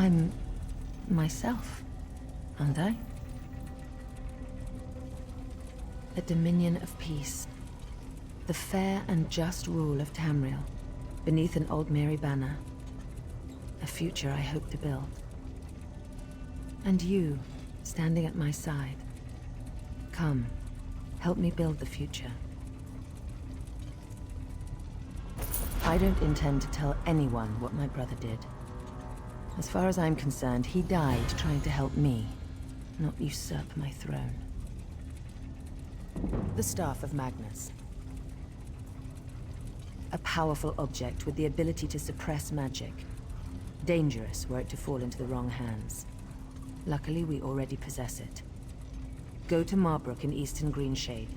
I'm myself, aren't I? A dominion of peace. The fair and just rule of Tamriel, beneath an Old Mary banner. A future I hope to build. And you, standing at my side. Come, help me build the future. I don't intend to tell anyone what my brother did. As far as I'm concerned, he died trying to help me, not usurp my throne. The Staff of Magnus. A powerful object with the ability to suppress magic. Dangerous were it to fall into the wrong hands. Luckily, we already possess it. Go to Marbrook in Eastern Greenshade.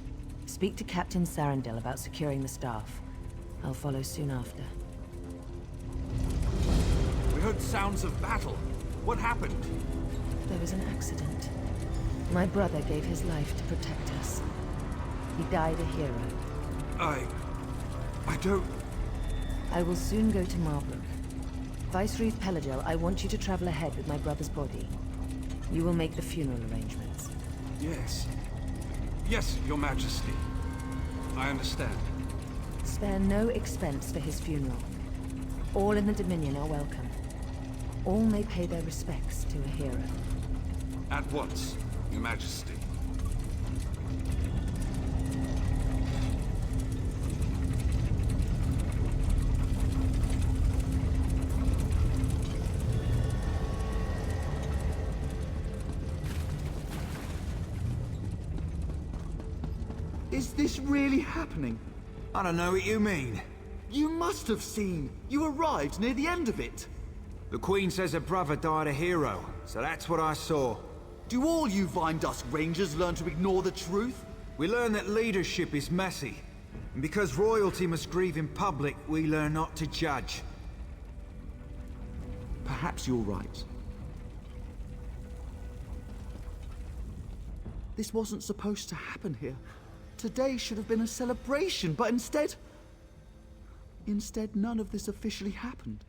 Speak to Captain Sarandel about securing the staff. I'll follow soon after. We heard sounds of battle. What happened? There was an accident. My brother gave his life to protect us. He died a hero. I don't... I will soon go to Marbrook. Vicereeve Peladil, I want you to travel ahead with my brother's body. You will make the funeral arrangements. Yes. Yes, Your Majesty. I understand. Spare no expense for his funeral. All in the Dominion are welcome. All may pay their respects to a hero. At once, Your Majesty. Is this really happening? I don't know what you mean. You must have seen. You arrived near the end of it. The Queen says her brother died a hero, so that's what I saw. Do all you Vine Dusk Rangers learn to ignore the truth? We learn that leadership is messy. And because royalty must grieve in public, we learn not to judge. Perhaps you're right. This wasn't supposed to happen here. Today should have been a celebration, but instead... Instead, none of this officially happened.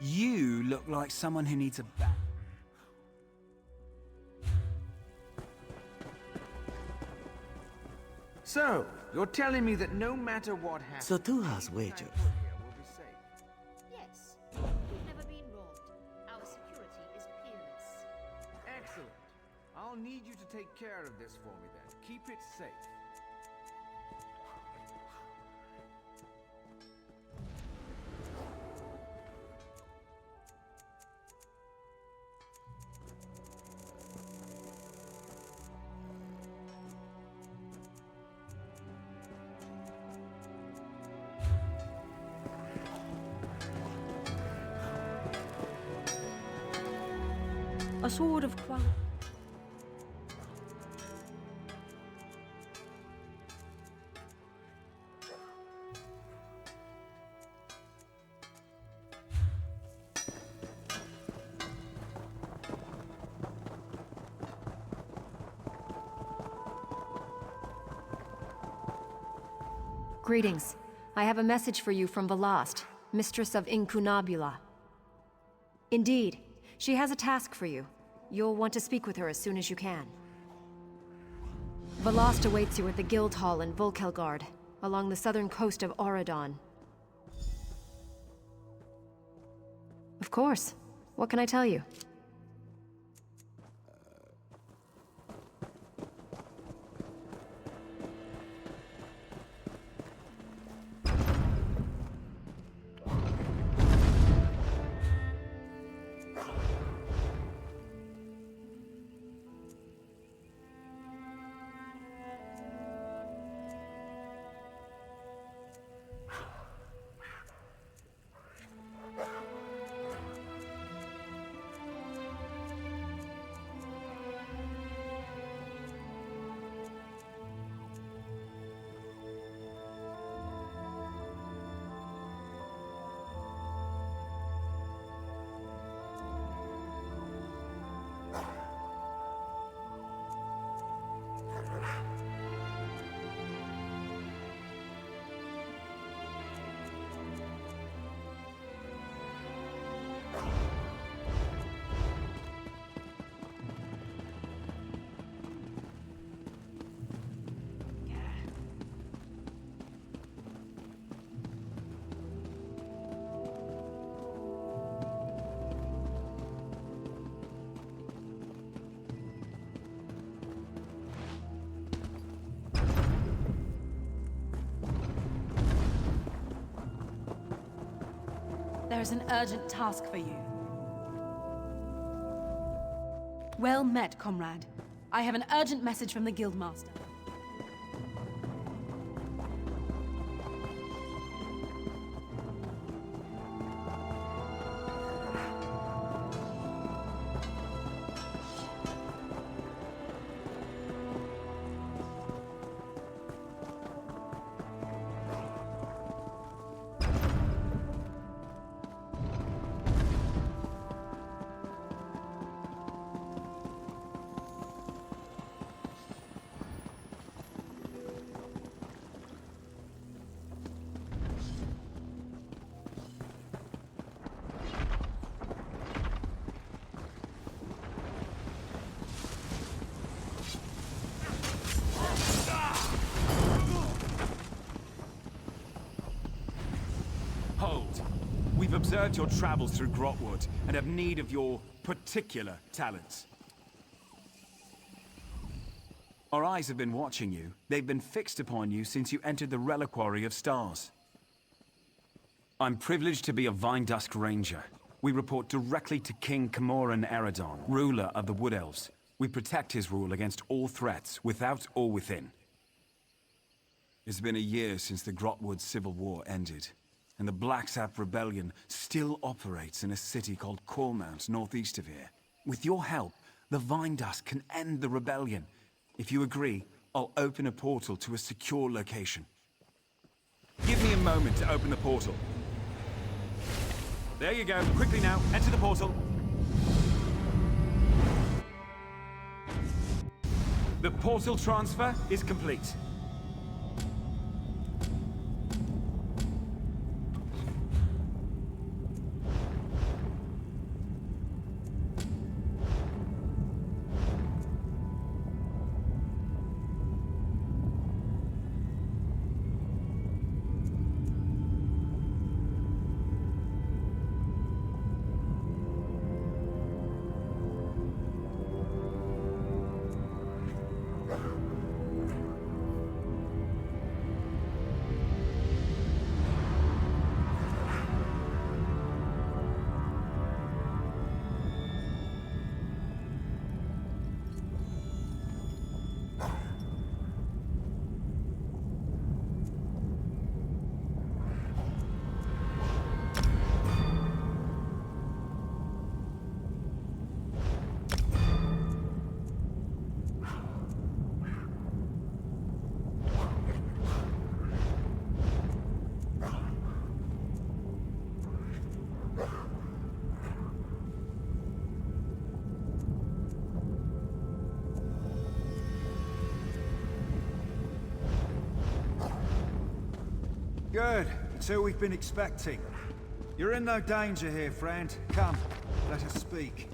You look like someone who needs a bath. So, you're telling me that no matter what happens... So two has wager. Yes. We've never been robbed. Our security is peerless. Excellent. I'll need you to take care of this for me then. Keep it safe. A sword of quality. Greetings. I have a message for you from Velast, mistress of Incunabula. Indeed, she has a task for you. You'll want to speak with her as soon as you can. Velast awaits you at the Guild Hall in Volkelgard, along the southern coast of Auradon. Of course. What can I tell you? There's an urgent task for you. Well met, comrade. I have an urgent message from the Guildmaster. We've observed your travels through Grahtwood and have need of your particular talents. Our eyes have been watching you. They've been fixed upon you since you entered the Reliquary of Stars. I'm privileged to be a Vine Dusk Ranger. We report directly to King Camoran Eredon, ruler of the Wood Elves. We protect his rule against all threats, without or within. It's been a year since the Grahtwood Civil War ended, and the Blacksap Rebellion still operates in a city called Cormount, northeast of here. With your help, the Vine Dusk can end the rebellion. If you agree, I'll open a portal to a secure location. Give me a moment to open the portal. There you go. Quickly now, enter the portal. The portal transfer is complete. Good. It's who we've been expecting. You're in no danger here, friend. Come, let us speak.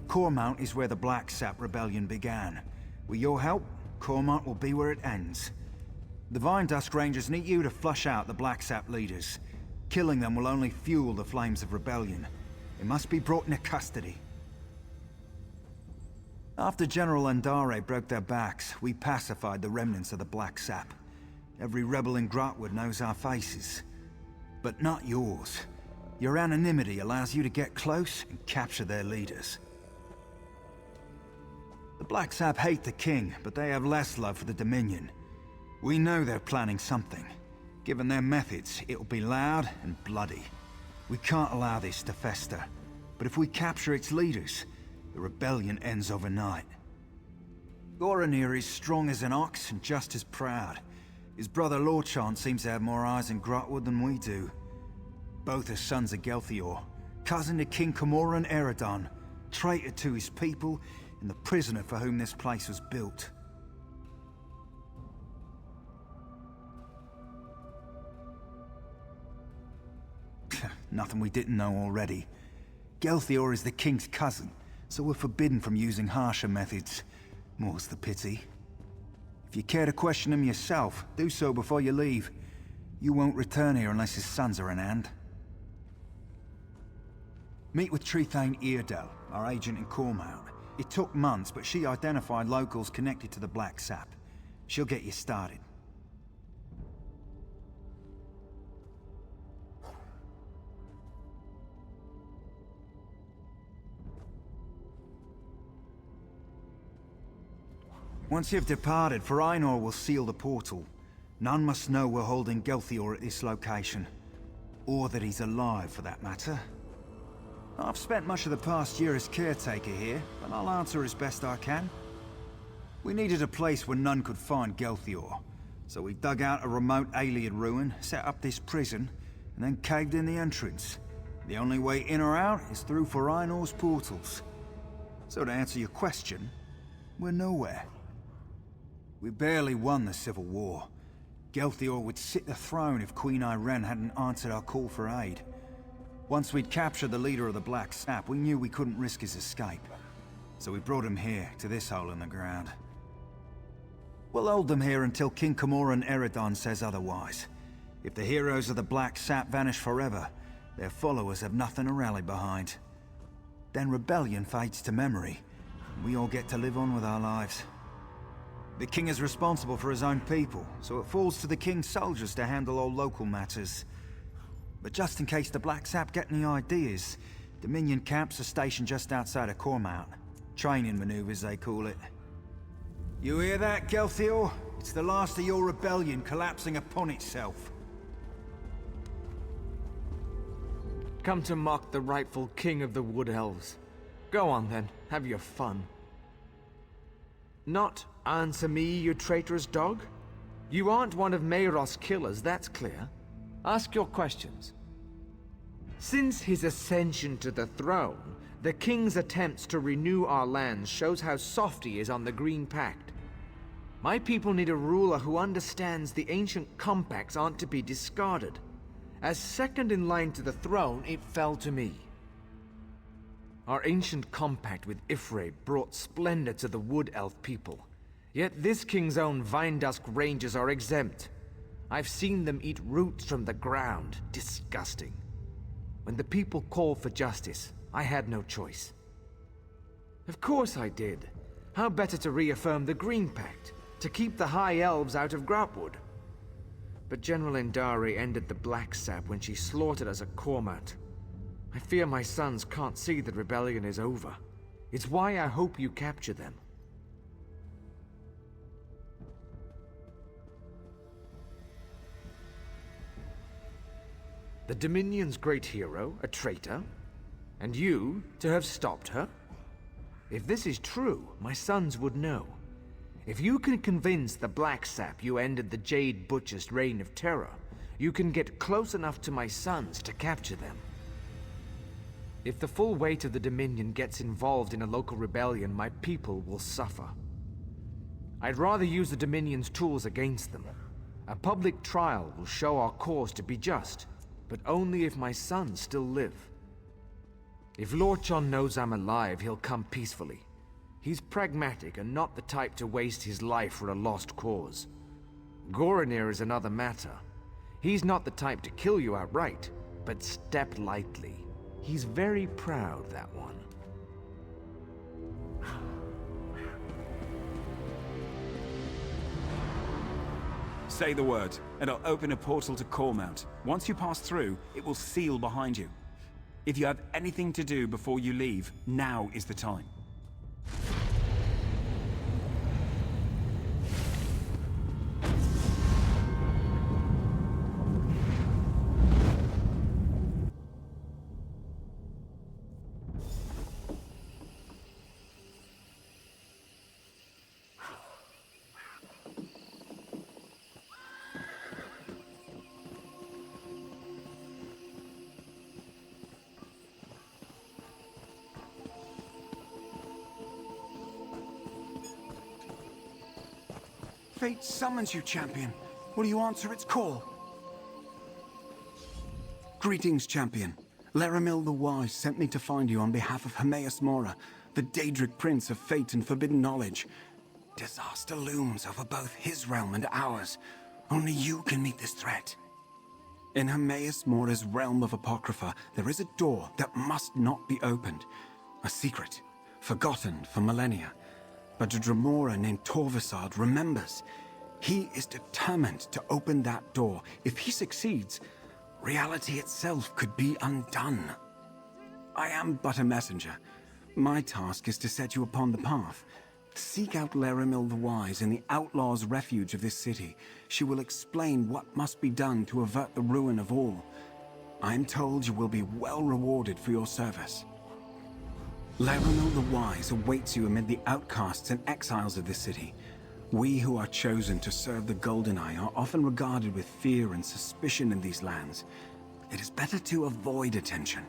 Cormount is where the Black Sap Rebellion began. With your help, Cormount will be where it ends. The Vine Dusk Rangers need you to flush out the Black Sap leaders. Killing them will only fuel the flames of rebellion. They must be brought into custody. After General Andare broke their backs, we pacified the remnants of the Black Sap. Every rebel in Grahtwood knows our faces. But not yours. Your anonymity allows you to get close and capture their leaders. The Black Sap hate the King, but they have less love for the Dominion. We know they're planning something. Given their methods, it'll be loud and bloody. We can't allow this to fester. But if we capture its leaders, the rebellion ends overnight. Goranir is strong as an ox and just as proud. His brother Lorchant seems to have more eyes in Grahtwood than we do. Both are sons of Gelthior, cousin to King Camoran Eredon, traitor to his people, and the prisoner for whom this place was built. Nothing we didn't know already. Gelthior is the king's cousin, so we're forbidden from using harsher methods. More's the pity. If you care to question him yourself, do so before you leave. You won't return here unless his sons are in hand. Meet with Trethane Eardel, our agent in Cormount. It took months, but she identified locals connected to the Black Sap. She'll get you started. Once you've departed, Farainor will seal the portal. None must know we're holding Gelthior at this location. Or that he's alive, for that matter. I've spent much of the past year as caretaker here, but I'll answer as best I can. We needed a place where none could find Gelthior, so we dug out a remote alien ruin, set up this prison, and then caved in the entrance. The only way in or out is through Farainor's portals. So to answer your question, we're nowhere. We barely won the Civil War. Gelthior would sit the throne if Queen Irene hadn't answered our call for aid. Once we'd captured the leader of the Black Sap, we knew we couldn't risk his escape. So we brought him here, to this hole in the ground. We'll hold them here until King Camoran Eredon says otherwise. If the heroes of the Black Sap vanish forever, their followers have nothing to rally behind. Then rebellion fades to memory, and we all get to live on with our lives. The king is responsible for his own people, so it falls to the king's soldiers to handle all local matters. But just in case the Black Sap get any ideas, Dominion camps are stationed just outside of Cormount. Training maneuvers, they call it. You hear that, Gelthior? It's the last of your rebellion collapsing upon itself. Come to mock the rightful king of the Wood Elves. Go on then, have your fun. Not answer me, you traitorous dog? You aren't one of Mayros' killers, that's clear. Ask your questions. Since his ascension to the throne, the king's attempts to renew our lands shows how soft he is on the Green Pact. My people need a ruler who understands the ancient compacts aren't to be discarded. As second in line to the throne, it fell to me. Our ancient compact with Ifre brought splendor to the Wood Elf people. Yet this king's own Vine Dusk Rangers are exempt. I've seen them eat roots from the ground. Disgusting. When the people called for justice, I had no choice. Of course I did. How better to reaffirm the Green Pact, to keep the High Elves out of Grahtwood. But General Endari ended the Black Sap when she slaughtered us at Cormount. I fear my sons can't see that rebellion is over. It's why I hope you capture them. The Dominion's great hero, a traitor, and you to have stopped her? If this is true, my sons would know. If you can convince the Black Sap you ended the Jade Butcher's reign of terror, you can get close enough to my sons to capture them. If the full weight of the Dominion gets involved in a local rebellion, my people will suffer. I'd rather use the Dominion's tools against them. A public trial will show our cause to be just, but only if my sons still live. If Lord John knows I'm alive, he'll come peacefully. He's pragmatic and not the type to waste his life for a lost cause. Goranir is another matter. He's not the type to kill you outright, but step lightly. He's very proud, that one. Say the word, and I'll open a portal to Cormount. Once you pass through, it will seal behind you. If you have anything to do before you leave, now is the time. Fate summons you, champion. Will you answer its call? Greetings, champion. Laramil the Wise sent me to find you on behalf of Hermaeus Mora, the Daedric Prince of Fate and Forbidden Knowledge. Disaster looms over both his realm and ours. Only you can meet this threat. In Hermaeus Mora's realm of Apocrypha, there is a door that must not be opened. A secret, forgotten for millennia. But a Dremora named Torvasard remembers. He is determined to open that door. If he succeeds, reality itself could be undone. I am but a messenger. My task is to set you upon the path. Seek out Laramil the Wise in the Outlaw's refuge of this city. She will explain what must be done to avert the ruin of all. I am told you will be well rewarded for your service. Laramil the Wise awaits you amid the outcasts and exiles of this city. We who are chosen to serve the Golden Eye are often regarded with fear and suspicion in these lands. It is better to avoid attention.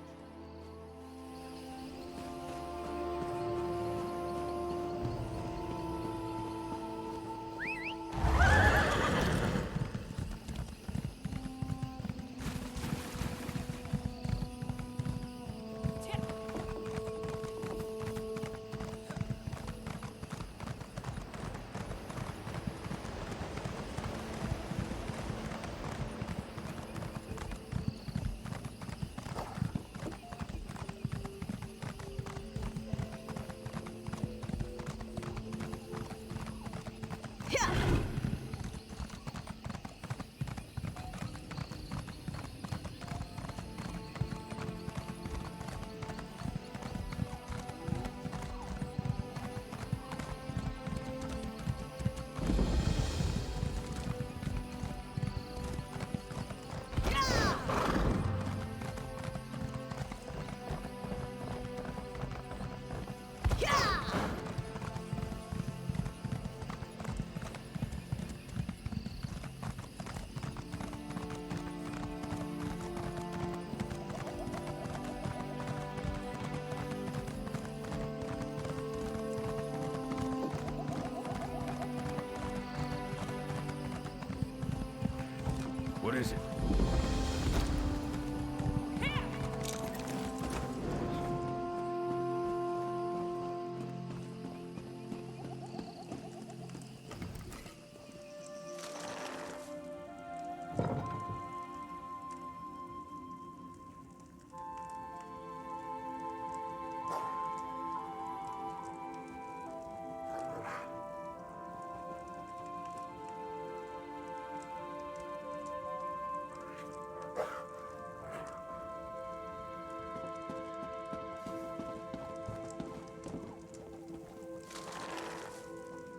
What is it?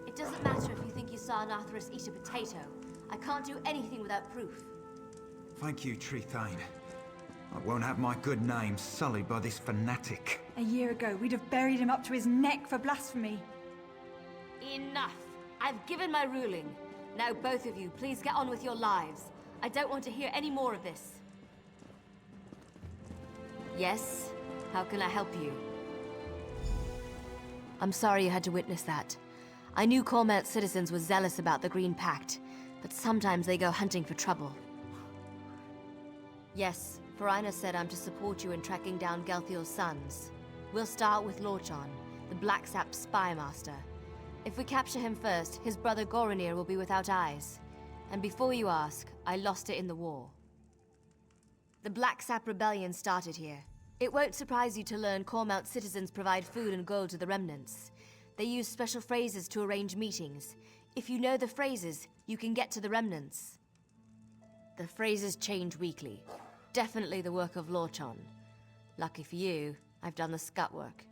It doesn't matter if you think you saw Nathras eat a potato. I can't do anything without proof. Thank you, Tree Thane. I won't have my good name sullied by this fanatic. A year ago, we'd have buried him up to his neck for blasphemy. Enough! I've given my ruling. Now both of you, please get on with your lives. I don't want to hear any more of this. Yes? How can I help you? I'm sorry you had to witness that. I knew Cormount's citizens were zealous about the Green Pact, but sometimes they go hunting for trouble. Yes, Farina said I'm to support you in tracking down Gelthiel's sons. We'll start with Lorchon, the Black Sap spy master. If we capture him first, his brother Goronir will be without eyes. And before you ask, I lost it in the war. The Black Sap rebellion started here. It won't surprise you to learn Cormount citizens provide food and gold to the remnants. They use special phrases to arrange meetings. If you know the phrases, you can get to the remnants. The phrases change weekly. Definitely the work of Lorchon. Lucky for you, I've done the scut work.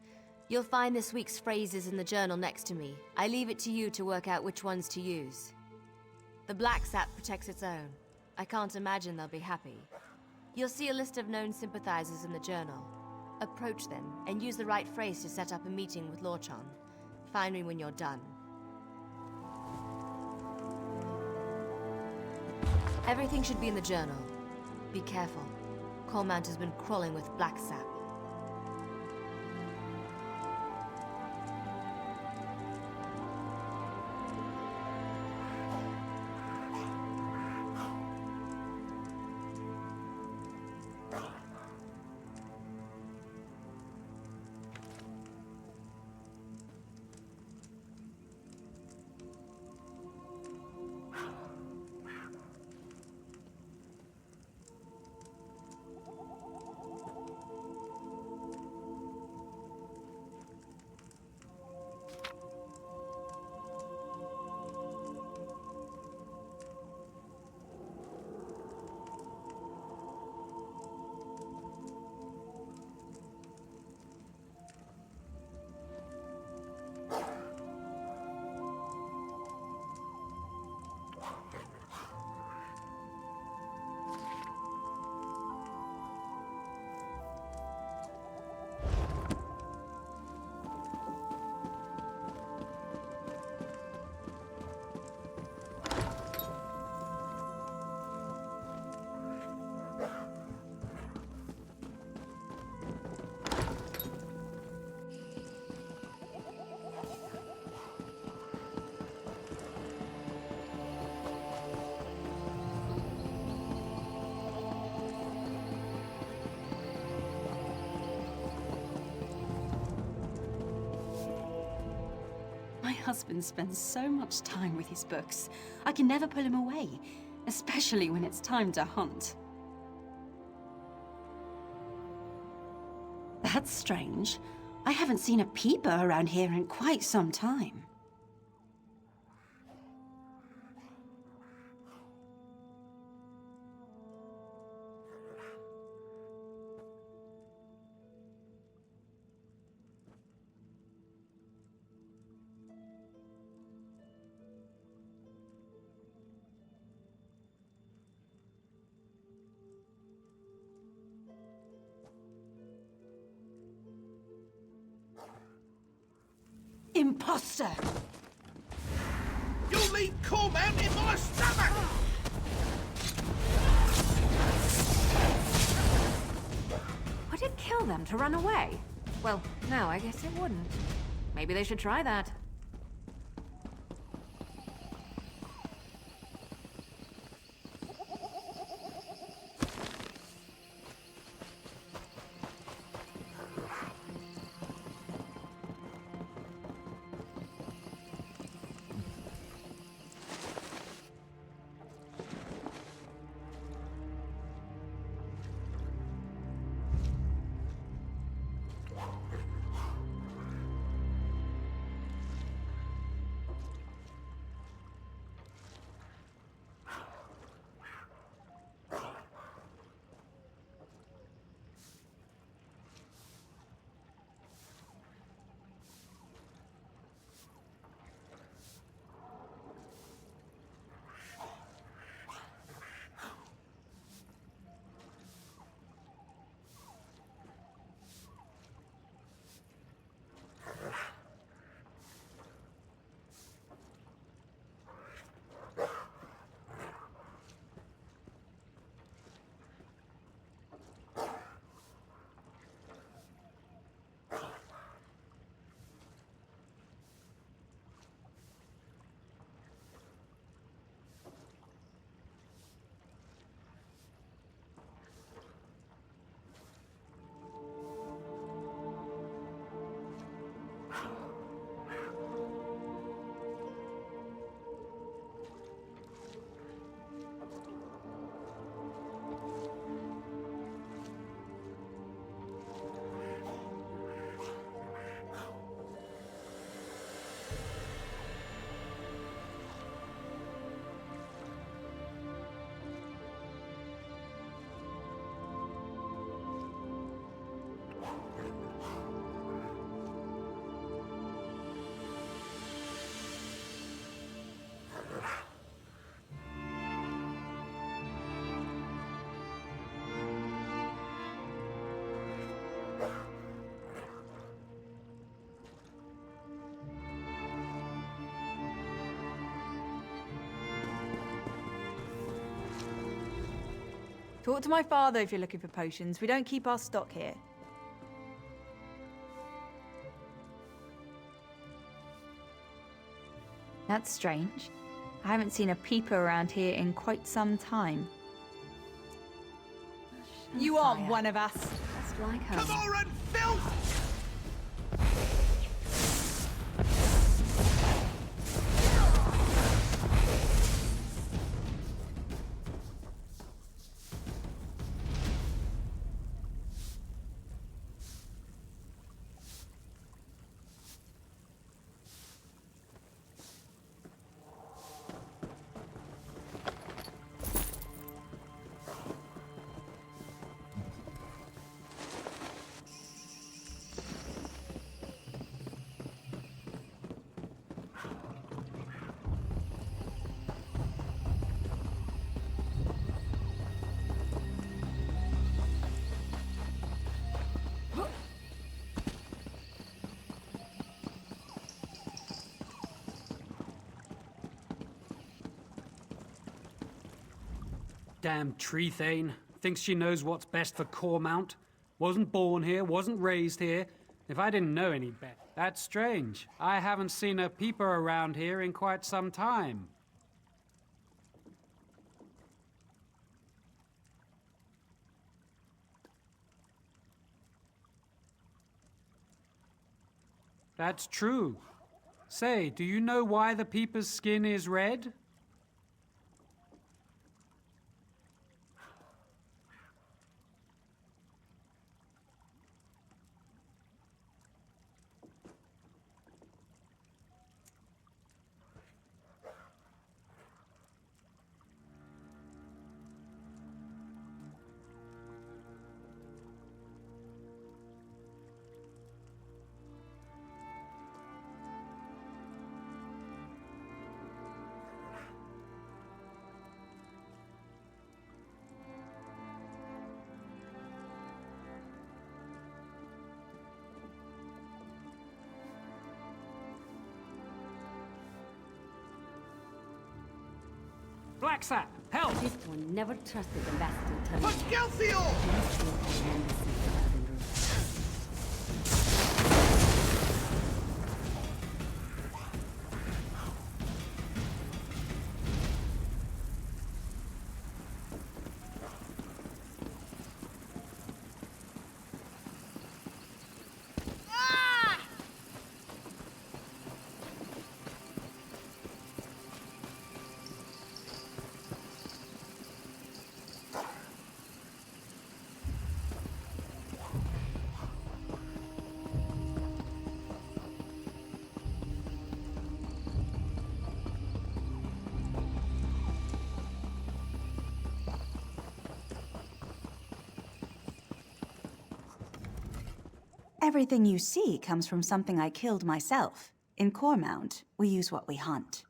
You'll find this week's phrases in the journal next to me. I leave it to you to work out which ones to use. The Black Sap protects its own. I can't imagine they'll be happy. You'll see a list of known sympathizers in the journal. Approach them, and use the right phrase to set up a meeting with Lorchon. Find me when you're done. Everything should be in the journal. Be careful. Cormount has been crawling with Black Sap. My husband spends so much time with his books. I can never pull him away, especially when it's time to hunt. That's strange. I haven't seen a peeper around here in quite some time. Imposter! You'll leave Cormount in my stomach! Would it kill them to run away? Well, no, I guess it wouldn't. Maybe they should try that. Talk to my father if you're looking for potions. We don't keep our stock here. That's strange. I haven't seen a peeper around here in quite some time. You aren't one of us. Just like her. Camorran filth! Damn tree thane. Thinks she knows what's best for Cormount. Wasn't born here, wasn't raised here. If I didn't know any better. That's strange. I haven't seen a peeper around here in quite some time. That's true. Say, do you know why the peeper's skin is red? Blacksap, help! This one never trusted the bastard. For Gelthior! Everything you see comes from something I killed myself. In Cormount, we use what we hunt.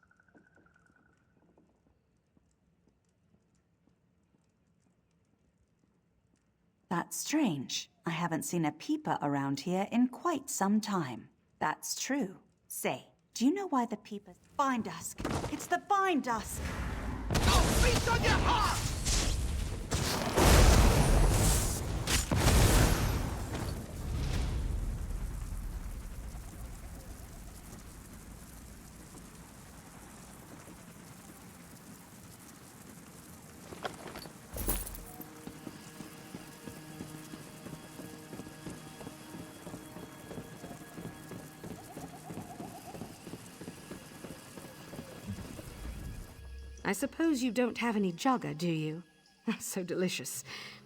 That's strange. I haven't seen a peeper around here in quite some time. That's true. Say, do you know why the peepers... Bind Dusk! It's the Bind Dusk! I'll feast on your heart! I suppose you don't have any jugger, do you? So delicious.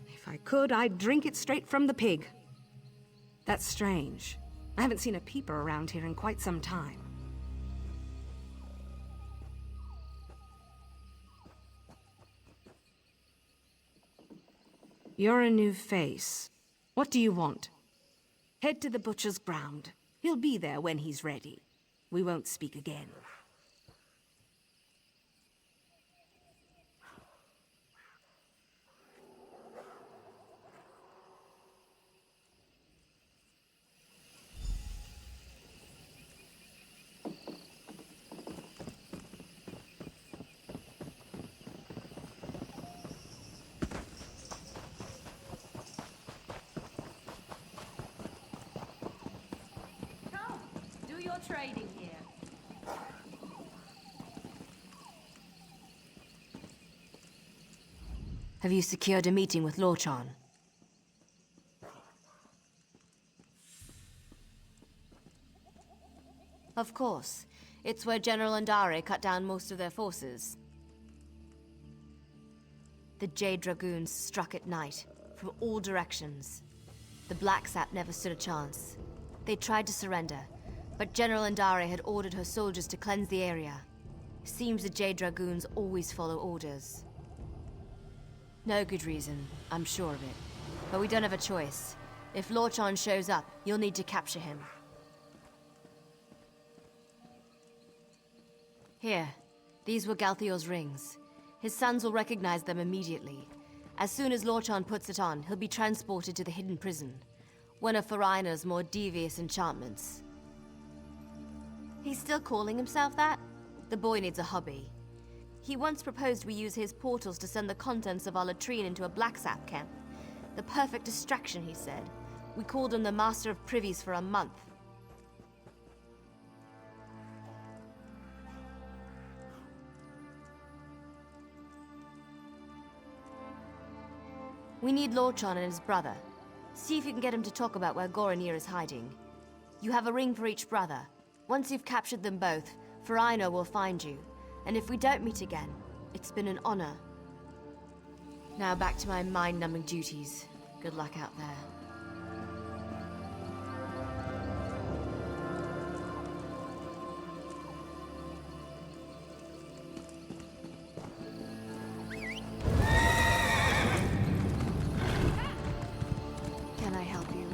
If I could, I'd drink it straight from the pig. That's strange. I haven't seen a peeper around here in quite some time. You're a new face. What do you want? Head to the butcher's ground. He'll be there when he's ready. We won't speak again. trading here. Have you secured a meeting with Lorchan? Of course. It's where General Andare cut down most of their forces. The Jade Dragoons struck at night, from all directions. The Black Sap never stood a chance. They tried to surrender, but General Andare had ordered her soldiers to cleanse the area. Seems the Jade Dragoons always follow orders. No good reason, I'm sure of it. But we don't have a choice. If Lorchan shows up, you'll need to capture him. Here, these were Galthior's rings. His sons will recognize them immediately. As soon as Lorchan puts it on, he'll be transported to the hidden prison. One of Farina's more devious enchantments. He's still calling himself that? The boy needs a hobby. He once proposed we use his portals to send the contents of our latrine into a Black Sap camp. The perfect distraction, he said. We called him the Master of Privies for a month. We need Lorchan and his brother. See if you can get him to talk about where Goronir is hiding. You have a ring for each brother. Once you've captured them both, Farina will find you. And if we don't meet again, it's been an honor. Now back to my mind-numbing duties. Good luck out there. Can I help you?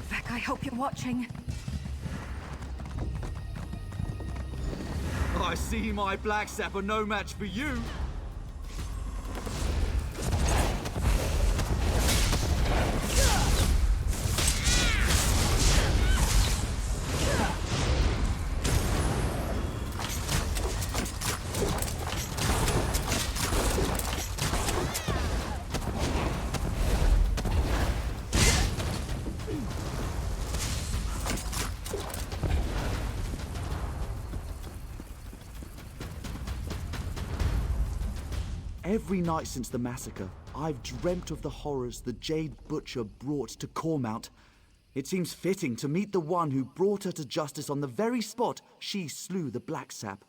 Vec, I hope you're watching. I see my Black Sap are no match for you. Every night since the massacre, I've dreamt of the horrors the Jade Butcher brought to Cormount. It seems fitting to meet the one who brought her to justice on the very spot she slew the Black Sap.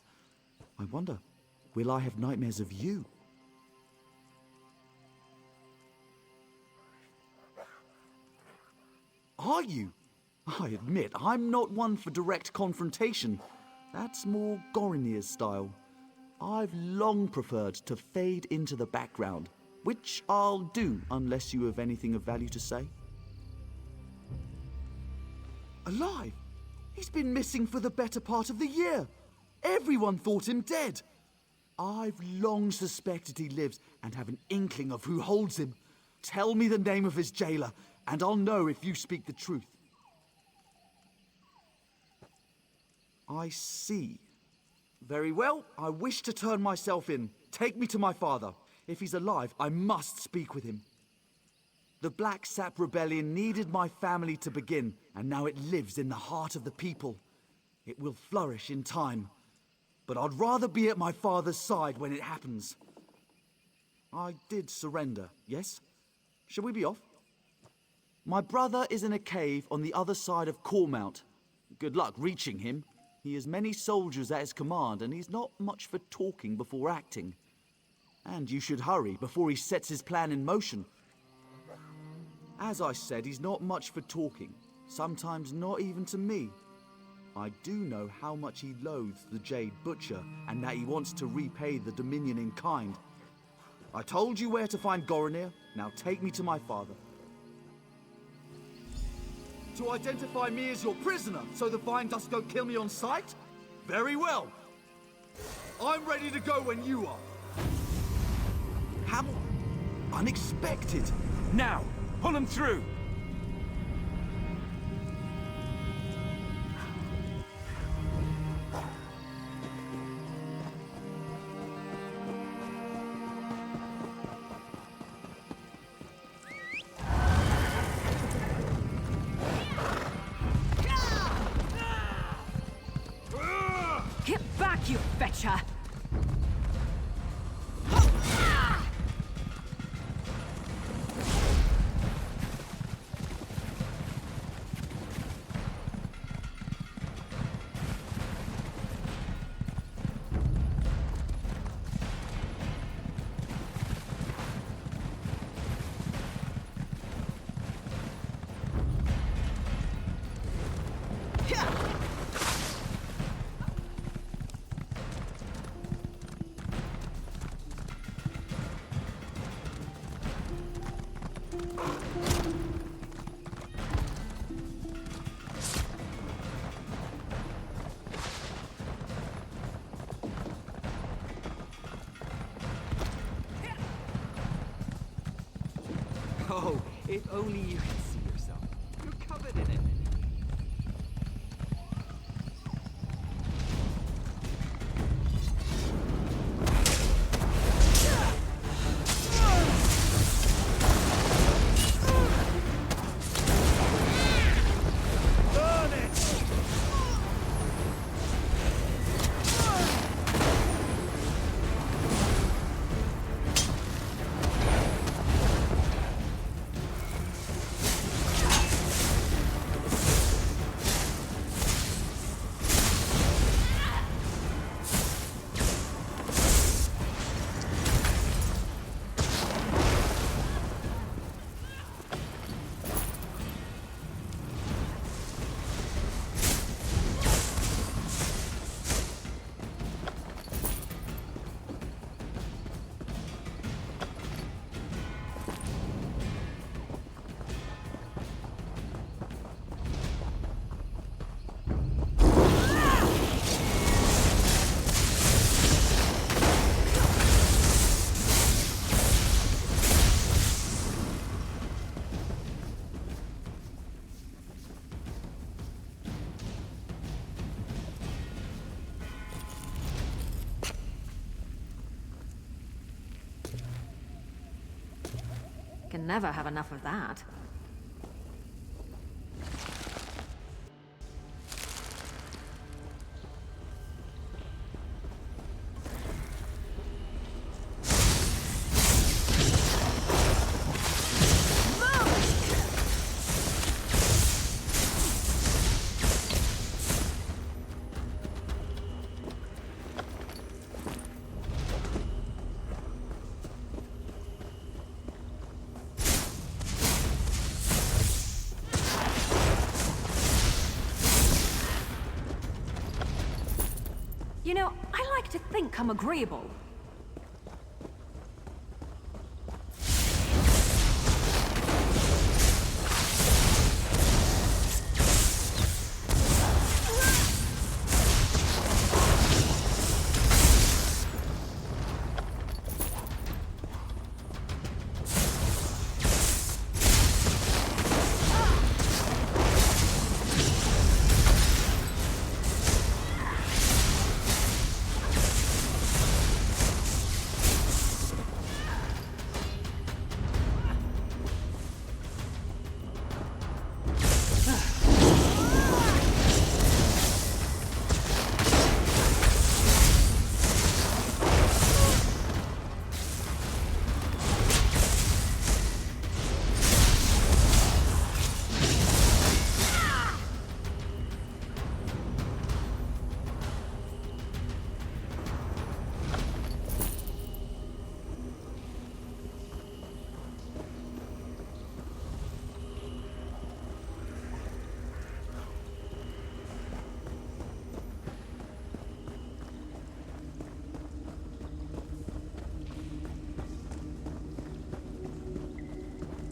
I wonder, will I have nightmares of you? Are you? I admit, I'm not one for direct confrontation. That's more Goronir's style. I've long preferred to fade into the background, which I'll do unless you have anything of value to say. Alive? He's been missing for the better part of the year. Everyone thought him dead. I've long suspected he lives and have an inkling of who holds him. Tell me the name of his jailer, and I'll know if you speak the truth. I see. Very well, I wish to turn myself in. Take me to my father. If he's alive, I must speak with him. The Black Sap Rebellion needed my family to begin, and now it lives in the heart of the people. It will flourish in time. But I'd rather be at my father's side when it happens. I did surrender, yes? Shall we be off? My brother is in a cave on the other side of Cormount. Good luck reaching him. He has many soldiers at his command, and he's not much for talking before acting. And you should hurry before he sets his plan in motion. As I said, he's not much for talking, sometimes not even to me. I do know how much he loathes the Jade Butcher, and that he wants to repay the Dominion in kind. I told you where to find Goronir, now take me to my father. To identify me as your prisoner, so the Vine Dust don't kill me on sight? Very well. I'm ready to go when you are. How unexpected. Now, pull him through. creature! Oh, if only you could see yourself. You're covered in it. Can never have enough of that. You know, I like to think I'm agreeable.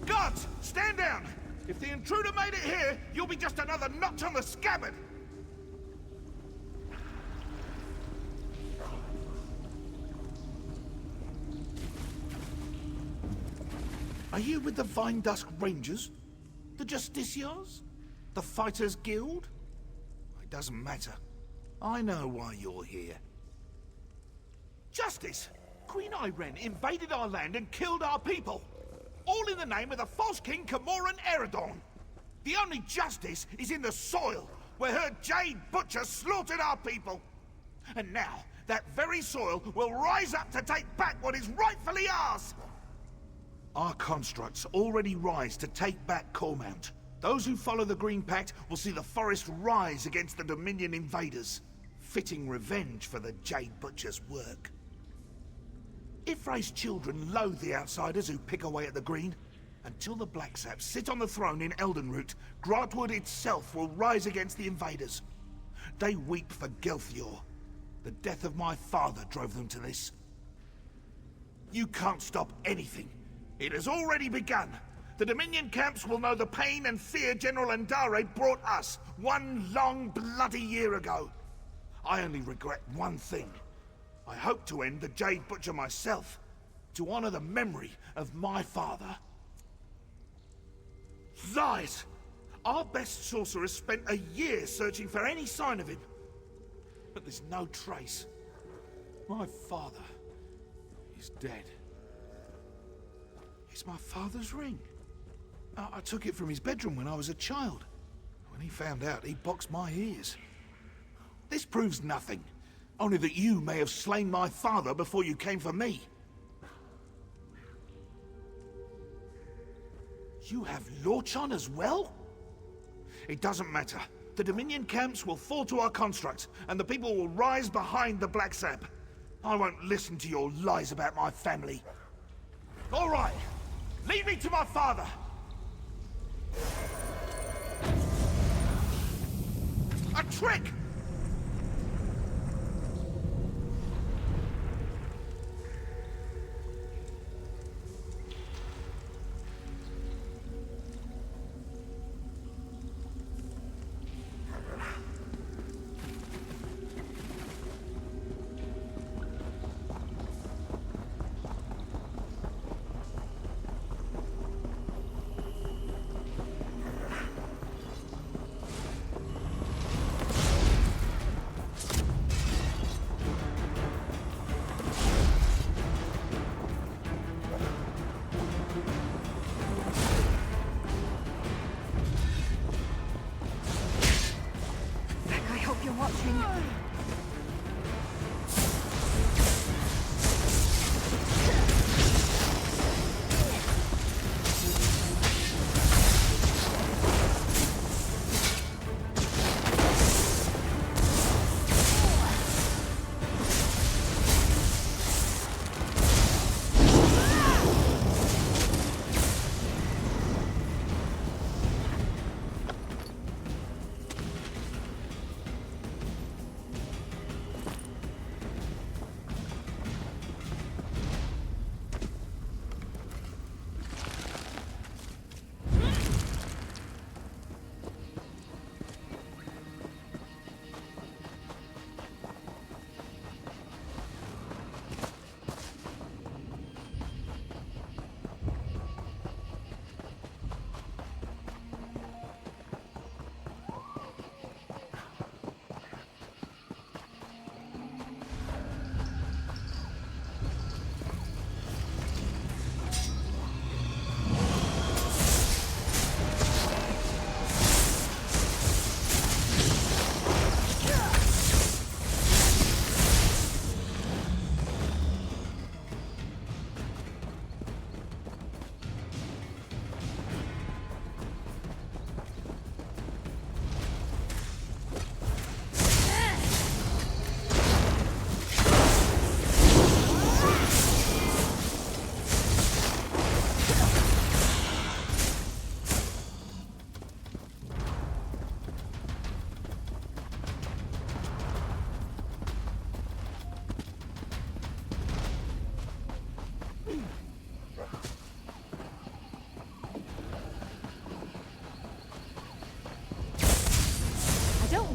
Guards, stand down! If the intruder made it here, you'll be just another notch on the scabbard! Are you with the Vine Dusk Rangers? The Justiciars? The Fighters Guild? It doesn't matter. I know why you're here. Justice! Queen Irene invaded our land and killed our people! All in the name of the false king Camoran Eredon! The only justice is in the soil, where her Jade Butcher slaughtered our people! And now, that very soil will rise up to take back what is rightfully ours! Our constructs already rise to take back Cormount. Those who follow the Green Pact will see the forest rise against the Dominion invaders. Fitting revenge for the Jade Butcher's work. Ifray's children loathe the outsiders who pick away at the Green. Until the Blacksaps sit on the throne in Eldenroot, Grahtwood itself will rise against the invaders. They weep for Gelthior. The death of my father drove them to this. You can't stop anything. It has already begun. The Dominion camps will know the pain and fear General Andare brought us one long bloody year ago. I only regret one thing. I hope to end the Jade Butcher myself, to honor the memory of my father. Lies! Our best sorceress spent a year searching for any sign of him. But there's no trace. My father is dead. It's my father's ring. I took it from his bedroom when I was a child. When he found out, he boxed my ears. This proves nothing. Only that you may have slain my father before you came for me. You have Lorchon as well? It doesn't matter. The Dominion camps will fall to our construct, and the people will rise behind the Blacksap. I won't listen to your lies about my family. All right, lead me to my father. A trick!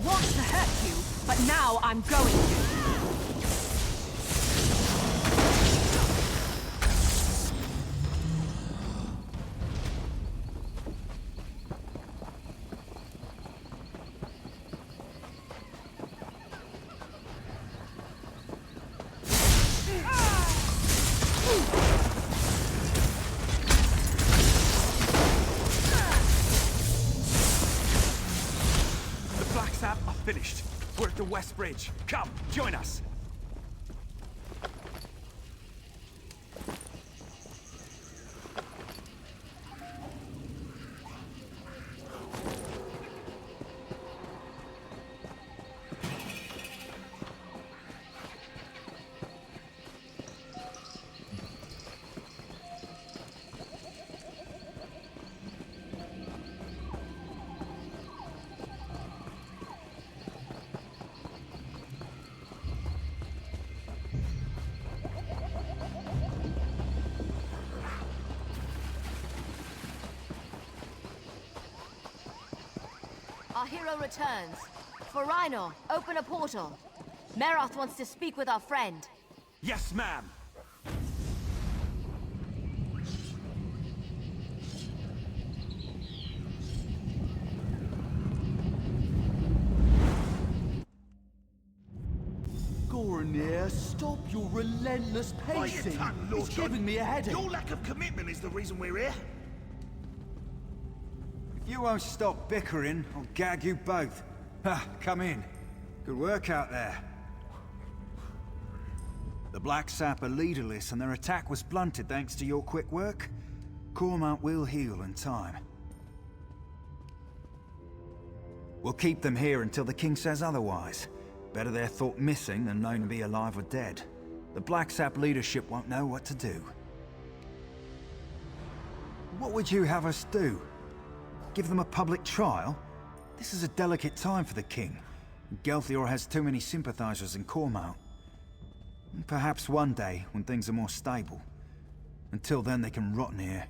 want to hurt you, but now I'm going to. Finished. We're at the West Bridge. Come, join us. Our hero returns. For Rhino, open a portal. Meroth wants to speak with our friend. Yes, ma'am. Goranir, stop your relentless Bite your pacing. tongue, Lord It's John. giving me a headache. Your lack of commitment is the reason we're here. If you won't stop bickering, I'll gag you both. Ha, come in. Good work out there. The Black Sap are leaderless and their attack was blunted thanks to your quick work. Cormount will heal in time. We'll keep them here until the king says otherwise. Better they're thought missing than known to be alive or dead. The Black Sap leadership won't know what to do. What would you have us do? Give them a public trial? This is a delicate time for the king. Gelthior has too many sympathizers in Cormount. Perhaps one day, when things are more stable. Until then, they can rot in here.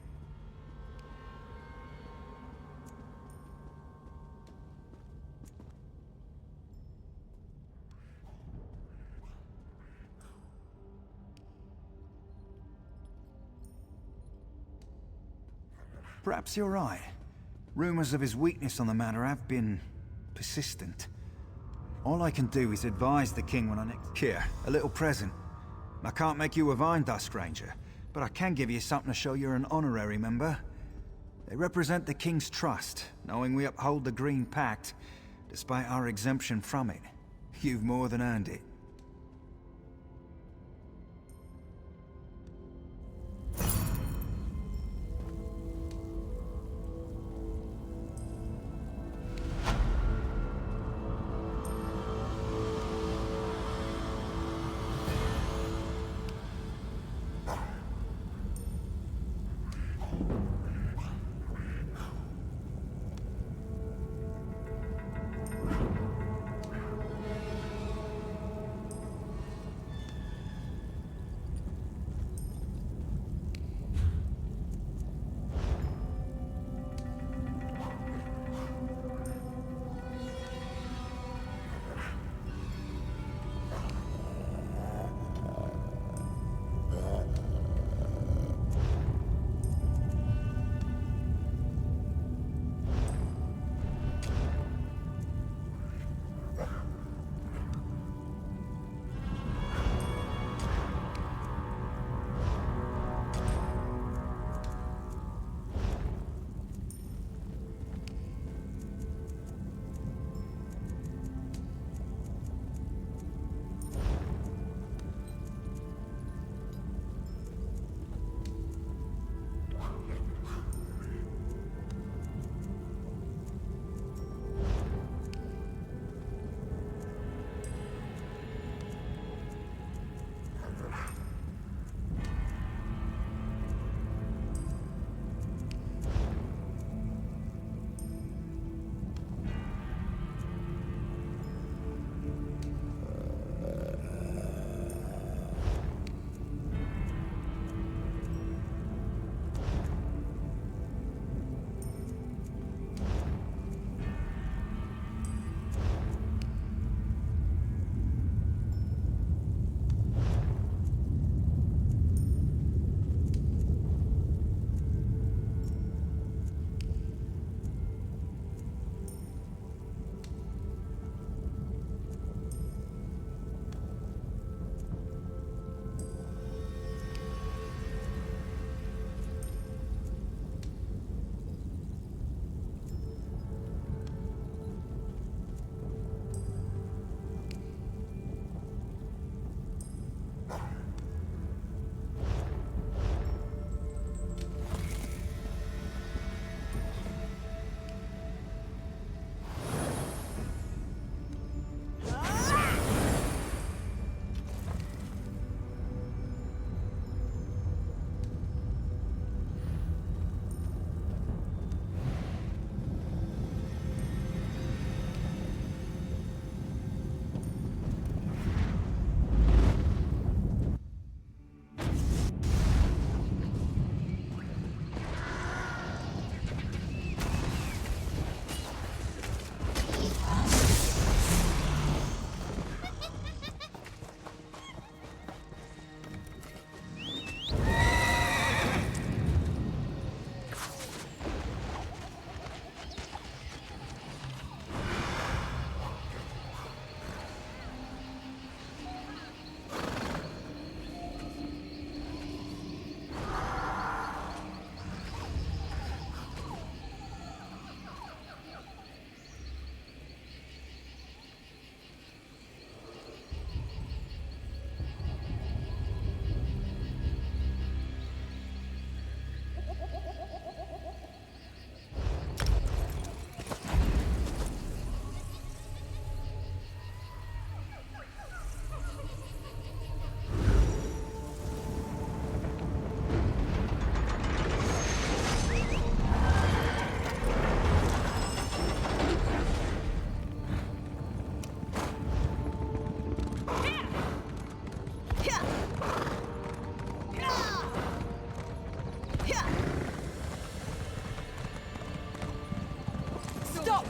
Perhaps you're right. Rumors of his weakness on the matter have been persistent. All I can do is advise the king when I next... Here, a little present. I can't make you a Vine Dusk Ranger, but I can give you something to show you're an honorary member. They represent the king's trust, knowing we uphold the Green Pact, despite our exemption from it. You've more than earned it.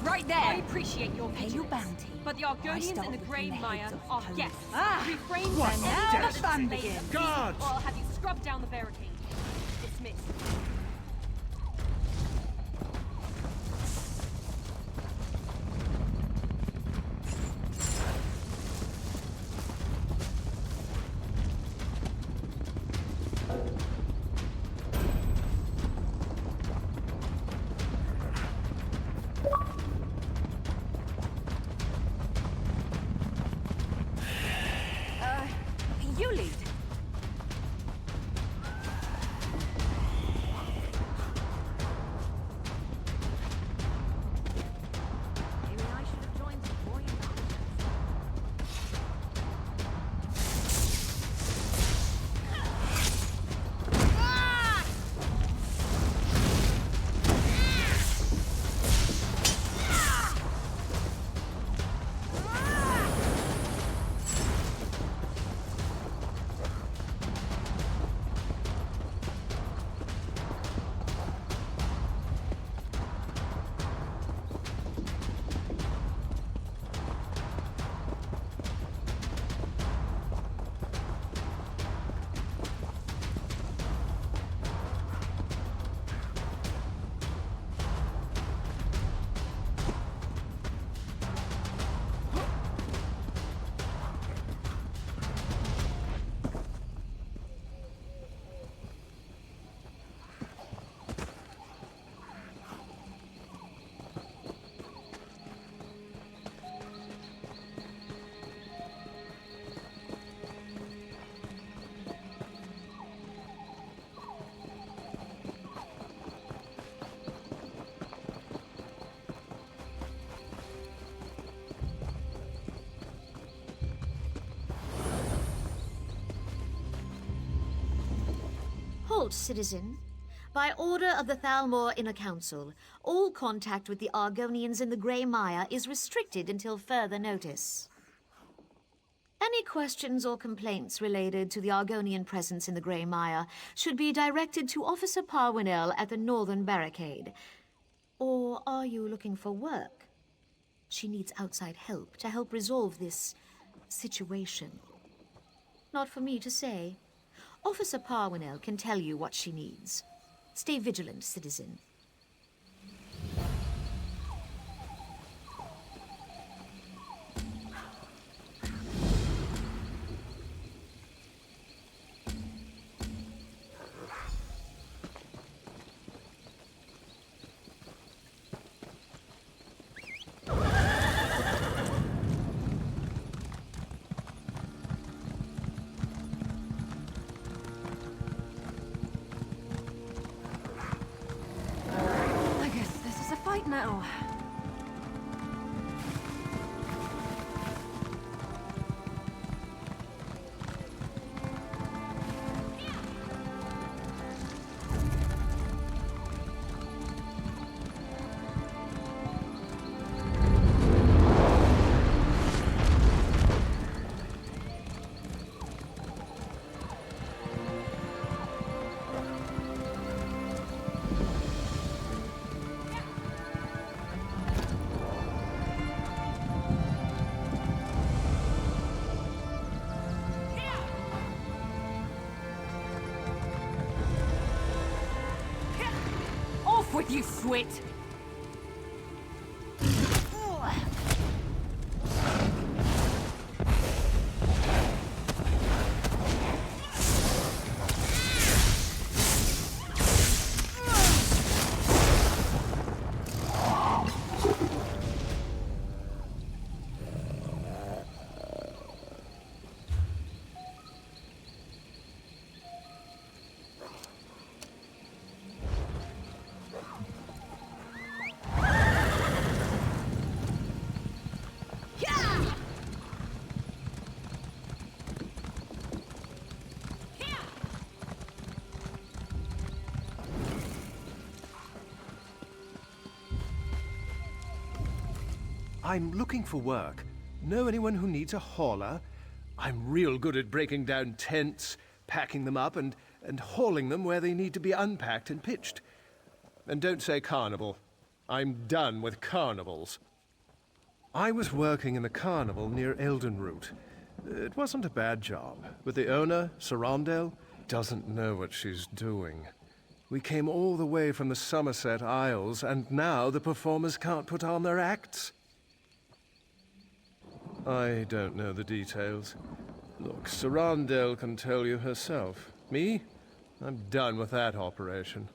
right there! I appreciate your Pay your bounty. but the I Argonians start in the with Grey the heads Mire of are opponents. guests. Ah! Refrain What from now any the fun slaves, begins. Or I'll have you scrub down the barricade. Dismissed. You lead. Maybe I should have joined before you. Halt, citizen. By order of the Thalmor Inner Council, all contact with the Argonians in the Grey Mire is restricted until further notice. Any questions or complaints related to the Argonian presence in the Grey Mire should be directed to Officer Parwinell at the Northern Barricade. Or are you looking for work? She needs outside help to help resolve this situation. Not for me to say. Officer Parwinell can tell you what she needs. Stay vigilant, citizen. I guess this is a fight now. Off with you, Swit! I'm looking for work. Know anyone who needs a hauler? I'm real good at breaking down tents, packing them up, and hauling them where they need to be unpacked and pitched. And don't say carnival. I'm done with carnivals. I was working in a carnival near Eldenroot. It wasn't a bad job, but the owner, Sarandel, doesn't know what she's doing. We came all the way from the Somerset Isles, and now the performers can't put on their acts. I don't know the details. Look, Sarandel can tell you herself. Me? I'm done with that operation.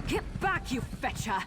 Get back, you fetcher!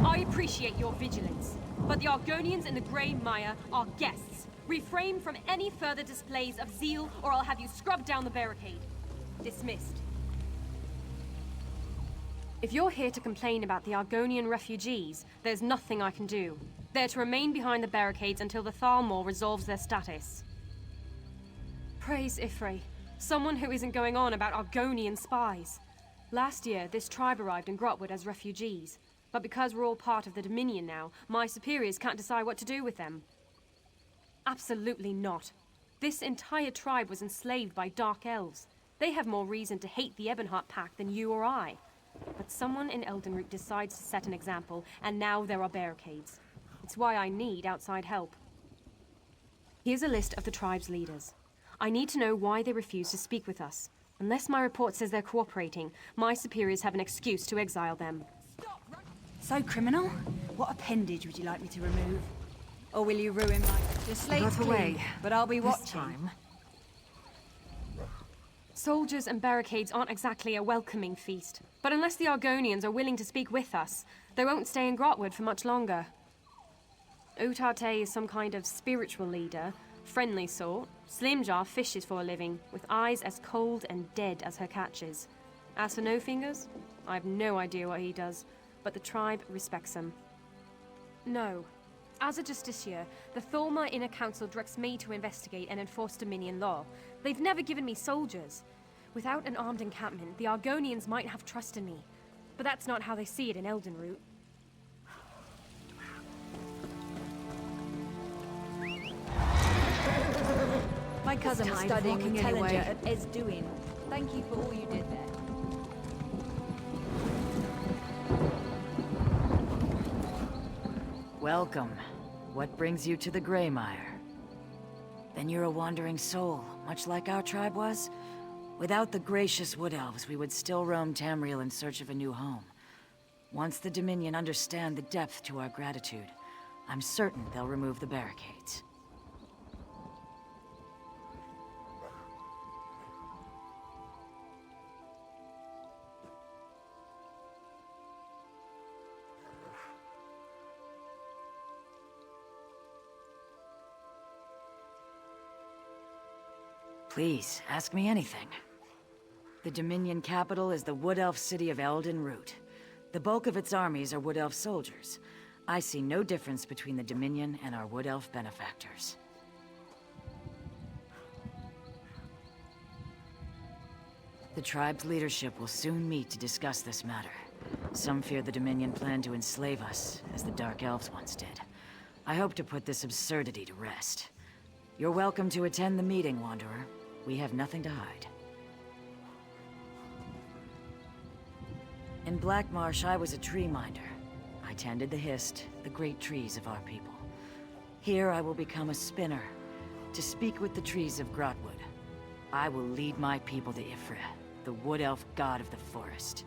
I appreciate your vigilance, but the Argonians in the Grey Mire are guests. Refrain from any further displays of zeal, or I'll have you scrubbed down the barricade. Dismissed. If you're here to complain about the Argonian refugees, there's nothing I can do. They're to remain behind the barricades until the Thalmor resolves their status. Praise Ifrei, someone who isn't going on about Argonian spies. Last year, this tribe arrived in Grahtwood as refugees. But because we're all part of the Dominion now, my superiors can't decide what to do with them. Absolutely not. This entire tribe was enslaved by Dark Elves. They have more reason to hate the Ebonheart Pact than you or I. But someone in Eldenroot decides to set an example, and now there are barricades. It's why I need outside help. Here's a list of the tribe's leaders. I need to know why they refuse to speak with us. Unless my report says they're cooperating, my superiors have an excuse to exile them. So criminal? What appendage would you like me to remove? Or will you ruin my... Your slate's Not away. clean, but I'll be This watching. time. Soldiers and barricades aren't exactly a welcoming feast. But unless the Argonians are willing to speak with us, they won't stay in Grahtwood for much longer. Utarte is some kind of spiritual leader, friendly sort. Slimjar fishes for a living, with eyes as cold and dead as her catches. As for No Fingers, I have no idea what he does, but the tribe respects him. No. As a justiciar, the Thalmor Inner Council directs me to investigate and enforce Dominion law. They've never given me soldiers. Without an armed encampment, the Argonians might have trust in me. But that's not how they see it in Eldenroot. My cousin was time studying walking with Tellinger anyway. at Esduin. Thank you for all you did there. Welcome. What brings you to the Greymire? Then you're a wandering soul, much like our tribe was? Without the gracious Wood Elves, we would still roam Tamriel in search of a new home. Once the Dominion understand the depth to our gratitude, I'm certain they'll remove the barricades. Please, ask me anything. The Dominion capital is the Wood Elf city of Elden Root. The bulk of its armies are Wood Elf soldiers. I see no difference between the Dominion and our Wood Elf benefactors. The tribe's leadership will soon meet to discuss this matter. Some fear the Dominion plan to enslave us, as the Dark Elves once did. I hope to put this absurdity to rest. You're welcome to attend the meeting, Wanderer. We have nothing to hide. In Black Marsh, I was a tree minder. I tended the hist, the great trees of our people. Here I will become a spinner, to speak with the trees of Grahtwood. I will lead my people to Ifra, the Wood Elf god of the forest.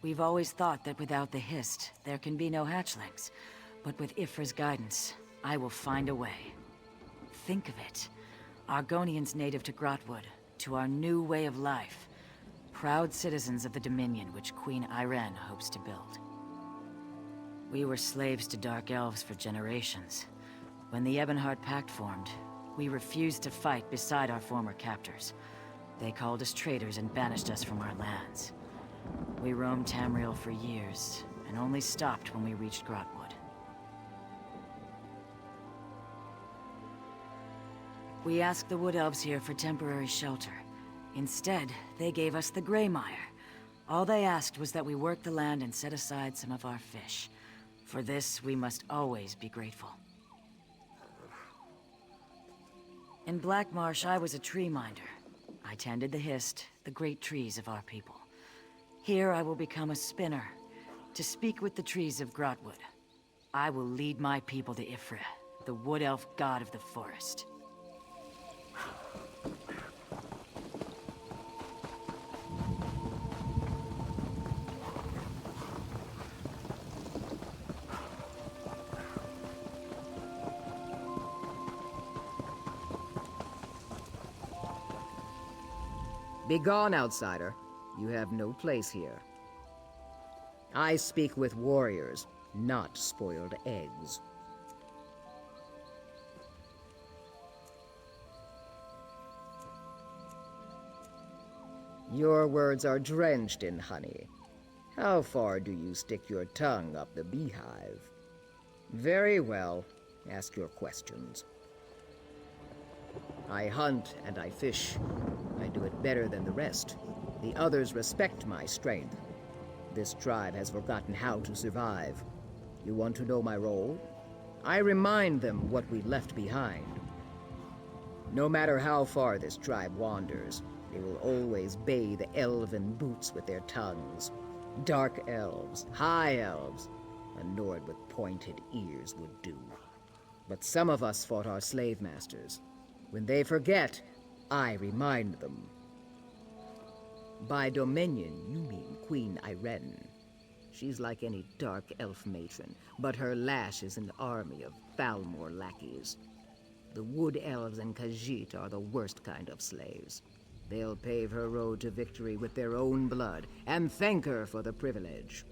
We've always thought that without the Hist, there can be no hatchlings. But with Ifra's guidance, I will find a way. Think of it. Argonians native to Grahtwood, to our new way of life. Proud citizens of the Dominion which Queen Irene hopes to build. We were slaves to Dark Elves for generations. When the Ebonheart Pact formed, we refused to fight beside our former captors. They called us traitors and banished us from our lands. We roamed Tamriel for years, and only stopped when we reached Grahtwood. We asked the Wood Elves here for temporary shelter. Instead, they gave us the Greymire. All they asked was that we work the land and set aside some of our fish. For this, we must always be grateful. In Black Marsh, I was a tree minder. I tended the Hist, the great trees of our people. Here I will become a spinner, to speak with the trees of Grahtwood. I will lead my people to Ifra, the Wood Elf god of the forest. Begone, outsider. You have no place here. I speak with warriors, not spoiled eggs. Your words are drenched in honey. How far do you stick your tongue up the beehive? Very well. Ask your questions. I hunt and I fish. I do it better than the rest. The others respect my strength. This tribe has forgotten how to survive. You want to know my role? I remind them what we left behind. No matter how far this tribe wanders, they will always bathe elven boots with their tongues. Dark elves, high elves, a Nord with pointed ears would do. But some of us fought our slave masters. When they forget, I remind them. By Dominion, you mean Queen Irene. She's like any dark elf matron, but her lash is an army of Thalmor lackeys. The Wood Elves and Khajiit are the worst kind of slaves. They'll pave her road to victory with their own blood, and thank her for the privilege.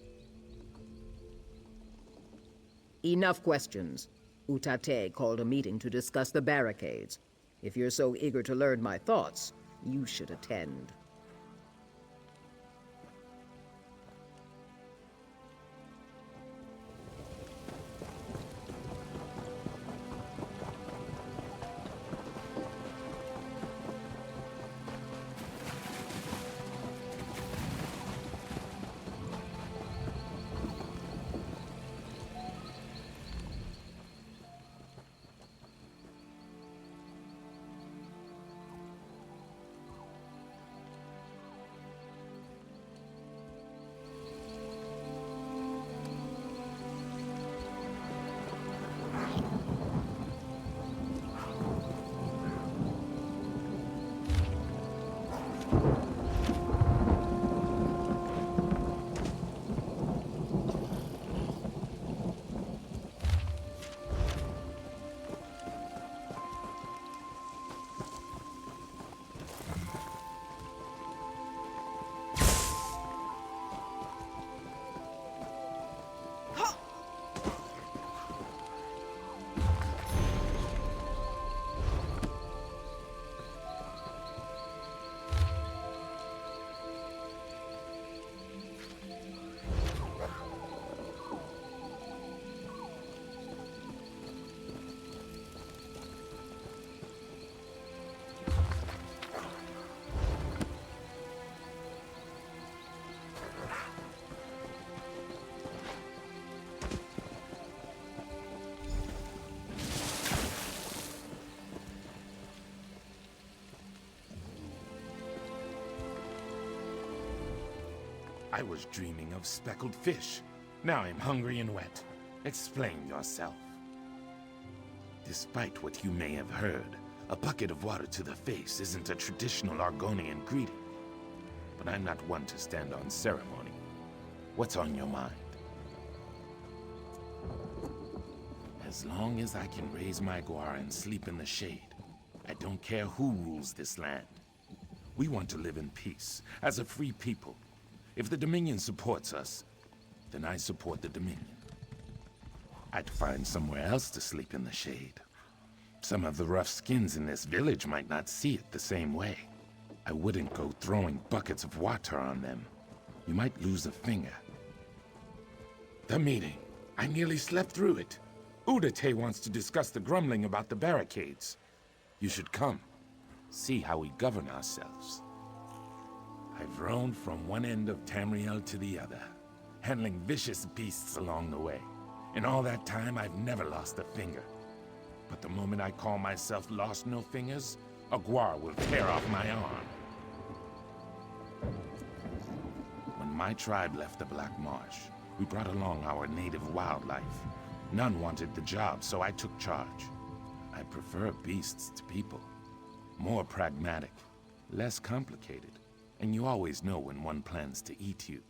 Enough questions. Utate called a meeting to discuss the barricades. If you're so eager to learn my thoughts, you should attend. I was dreaming of speckled fish. Now I'm hungry and wet. Explain yourself. Despite what you may have heard, a bucket of water to the face isn't a traditional Argonian greeting. But I'm not one to stand on ceremony. What's on your mind? As long as I can raise my guar and sleep in the shade, I don't care who rules this land. We want to live in peace, as a free people. If the Dominion supports us, then I support the Dominion. I'd find somewhere else to sleep in the shade. Some of the rough skins in this village might not see it the same way. I wouldn't go throwing buckets of water on them. You might lose a finger. The meeting. I nearly slept through it. Udate wants to discuss the grumbling about the barricades. You should come. See how we govern ourselves. I've roamed from one end of Tamriel to the other, handling vicious beasts along the way. In all that time, I've never lost a finger. But the moment I call myself Lost No Fingers, a guar will tear off my arm. When my tribe left the Black Marsh, we brought along our native wildlife. None wanted the job, so I took charge. I prefer beasts to people. More pragmatic, less complicated, and you always know when one plans to eat you.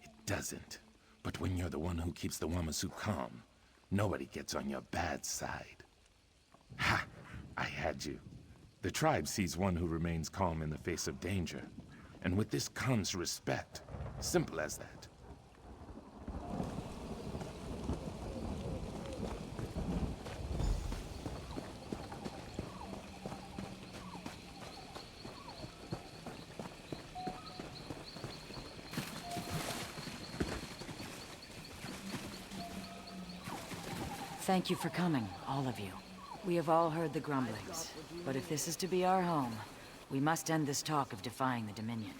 It doesn't, but when you're the one who keeps the Wamasu calm, nobody gets on your bad side. Ha! I had you. The tribe sees one who remains calm in the face of danger, and with this comes respect. Simple as that. Thank you for coming, all of you. We have all heard the grumblings, but if this is to be our home, we must end this talk of defying the Dominion.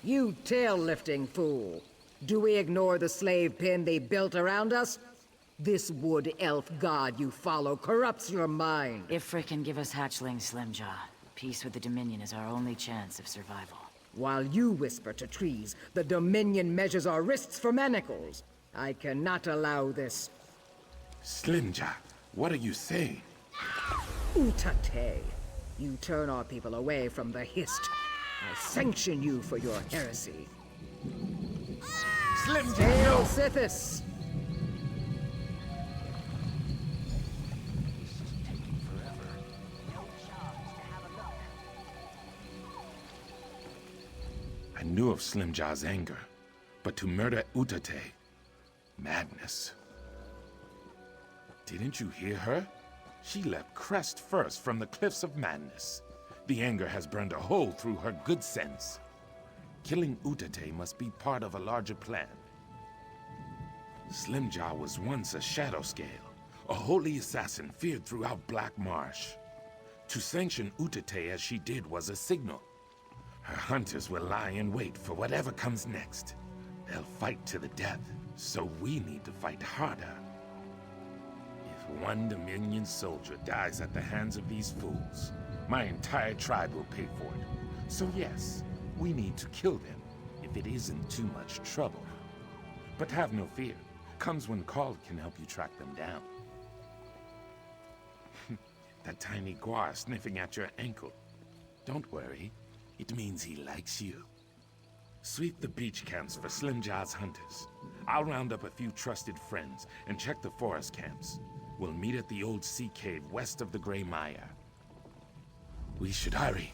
You tail-lifting fool! Do we ignore the slave pen they built around us? This wood elf god you follow corrupts your mind. If Frick can give us hatchlings, Slimjaw, peace with the Dominion is our only chance of survival. While you whisper to trees, the Dominion measures our wrists for manacles. I cannot allow this. Slimjaw, what are you saying? Utate, you turn our people away from the Hist. I sanction you for your heresy. Slimjaw, Hail no! Sithis! I knew of Slimjaw's anger, but to murder Utate, madness. Didn't you hear her? She leapt crest first from the cliffs of madness. The anger has burned a hole through her good sense. Killing Utate must be part of a larger plan. Slimjaw was once a shadow scale, a holy assassin feared throughout Black Marsh. To sanction Utate as she did was a signal. Her hunters will lie in wait for whatever comes next. They'll fight to the death, so we need to fight harder. If one Dominion soldier dies at the hands of these fools, my entire tribe will pay for it. So yes, we need to kill them, if it isn't too much trouble. But have no fear. Comes when called can help you track them down. That tiny guar sniffing at your ankle. Don't worry, it means he likes you. Sweep the beach camps for Slimjaw's hunters. I'll round up a few trusted friends and check the forest camps. We'll meet at the old sea cave west of the Grey Mire. We should hurry.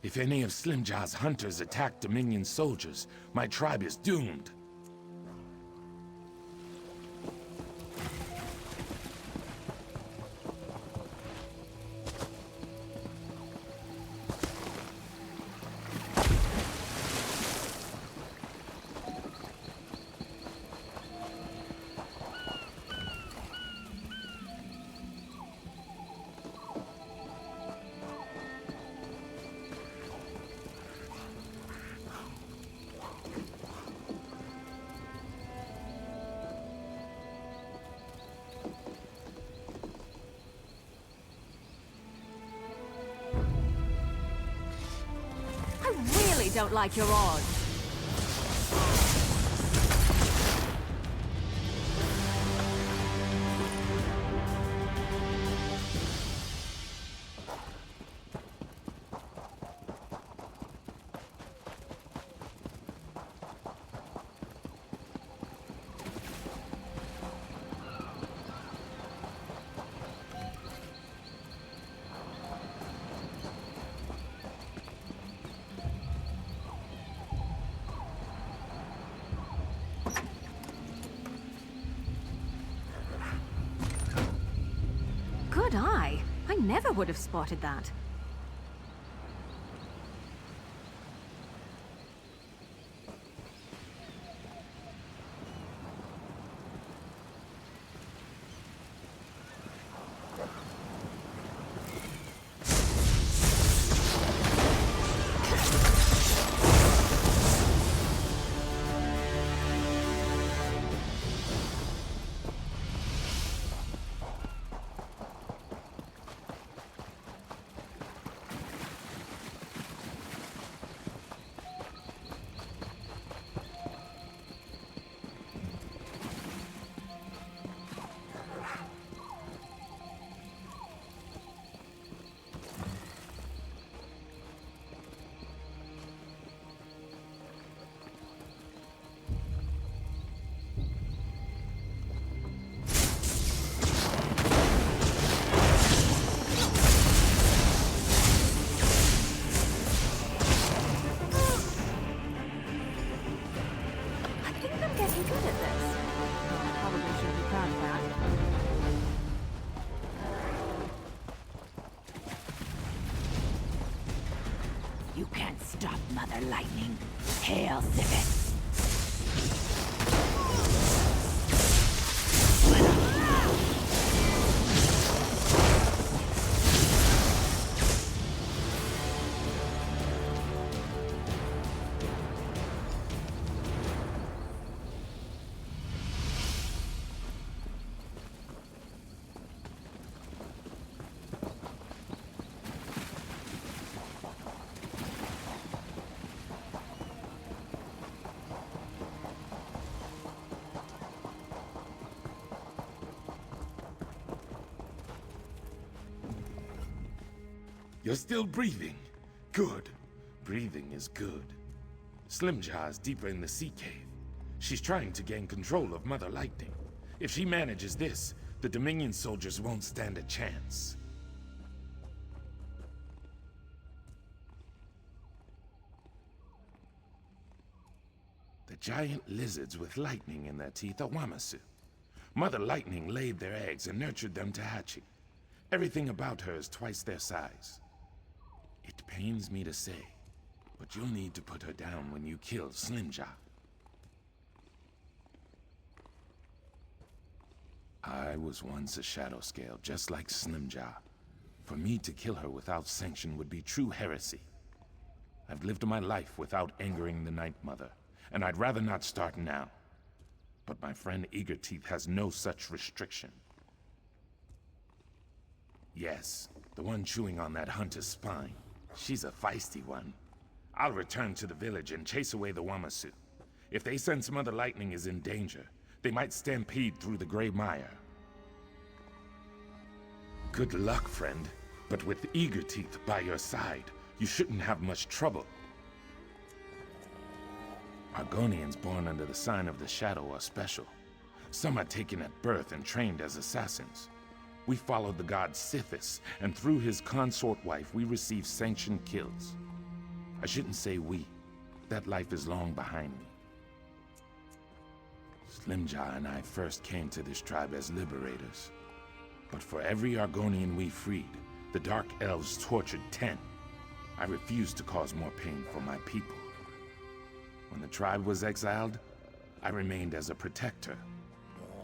If any of Slimjaw's hunters attack Dominion soldiers, my tribe is doomed. don't like your odds. Good eye. I never would have spotted that. You can't stop Mother Lightning. Hail Sivit! You're still breathing. Good. Breathing is good. Slimjaw is deeper in the sea cave. She's trying to gain control of Mother Lightning. If she manages this, the Dominion soldiers won't stand a chance. The giant lizards with lightning in their teeth are Wamasu. Mother Lightning laid their eggs and nurtured them to hatching. Everything about her is twice their size. It pains me to say, but you'll need to put her down when you kill Slimjaw. I was once a shadow scale, just like Slimjaw. For me to kill her without sanction would be true heresy. I've lived my life without angering the Night Mother, and I'd rather not start now. But my friend Eagerteeth has no such restriction. Yes, the one chewing on that hunter's spine. She's a feisty one. I'll return to the village and chase away the Wamasu. If they sense Mother Lightning is in danger, they might stampede through the Gray Mire. Good luck, friend. But with Eagerteeth by your side, you shouldn't have much trouble. Argonians born under the sign of the Shadow are special. Some are taken at birth and trained as assassins. We followed the god Sithis, and through his consort wife, we received sanctioned kills. I shouldn't say we. That life is long behind me. Slimjaw and I first came to this tribe as liberators. But for every Argonian we freed, the Dark Elves tortured 10. I refused to cause more pain for my people. When the tribe was exiled, I remained as a protector.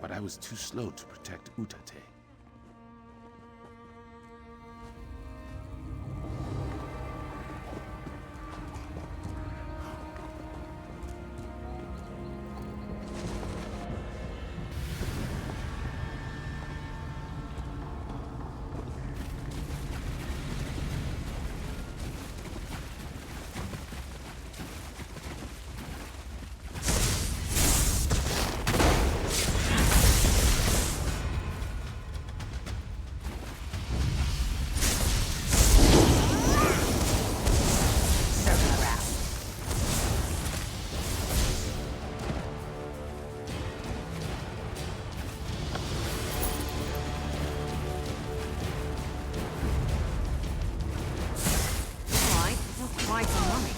But I was too slow to protect Utate. nice and running.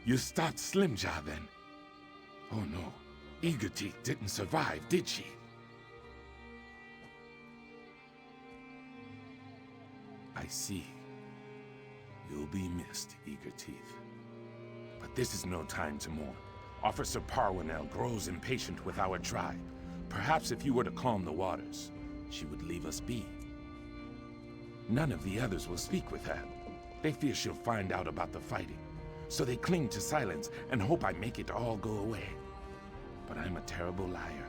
You stopped Slimjaw then? Oh no, Eagerteeth didn't survive, did she? I see. You'll be missed, Eagerteeth. But this is no time to mourn. Officer Parwanel grows impatient with our tribe. Perhaps if you were to calm the waters, she would leave us be. None of the others will speak with her. They fear she'll find out about the fighting, so they cling to silence and hope I make it all go away. But I'm a terrible liar.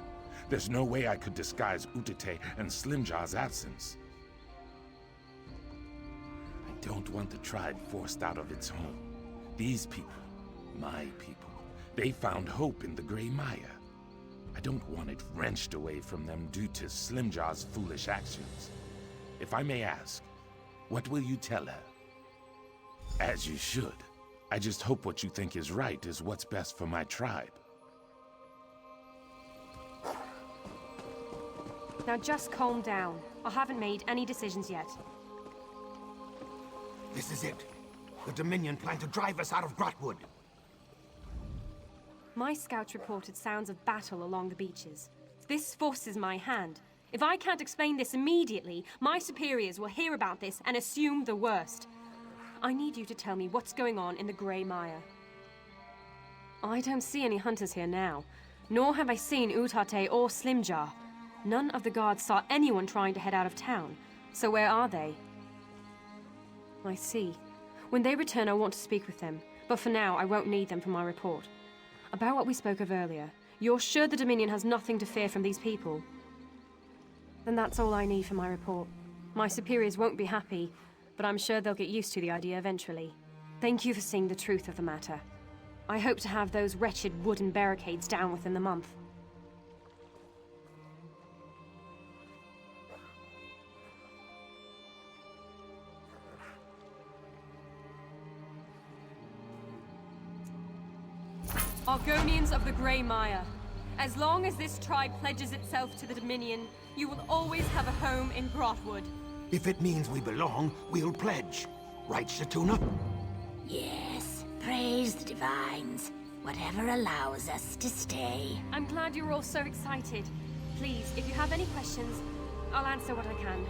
There's no way I could disguise Utete and Slimjaw's absence. I don't want the tribe forced out of its home. These people, my people, they found hope in the Grey Maya. I don't want it wrenched away from them due to Slimjaw's foolish actions. If I may ask, what will you tell her? As you should. I just hope what you think is right is what's best for my tribe. Now just calm down. I haven't made any decisions yet. This is it. The Dominion plan to drive us out of Grahtwood. My scouts reported sounds of battle along the beaches. This forces my hand. If I can't explain this immediately, my superiors will hear about this and assume the worst. I need you to tell me what's going on in the Grey Maya. I don't see any hunters here now, nor have I seen Utete or Slimjaw. None of the guards saw anyone trying to head out of town, so where are they? I see. When they return, I want to speak with them, but for now, I won't need them for my report. About what we spoke of earlier, you're sure the Dominion has nothing to fear from these people? Then that's all I need for my report. My superiors won't be happy, but I'm sure they'll get used to the idea eventually. Thank you for seeing the truth of the matter. I hope to have those wretched wooden barricades down within the month. Argonians of the Grey Maya, as long as this tribe pledges itself to the Dominion, you will always have a home in Grahtwood. If it means we belong, we'll pledge. Right, Shatuna? Yes, praise the Divines. Whatever allows us to stay. I'm glad you're all so excited. Please, if you have any questions, I'll answer what I can.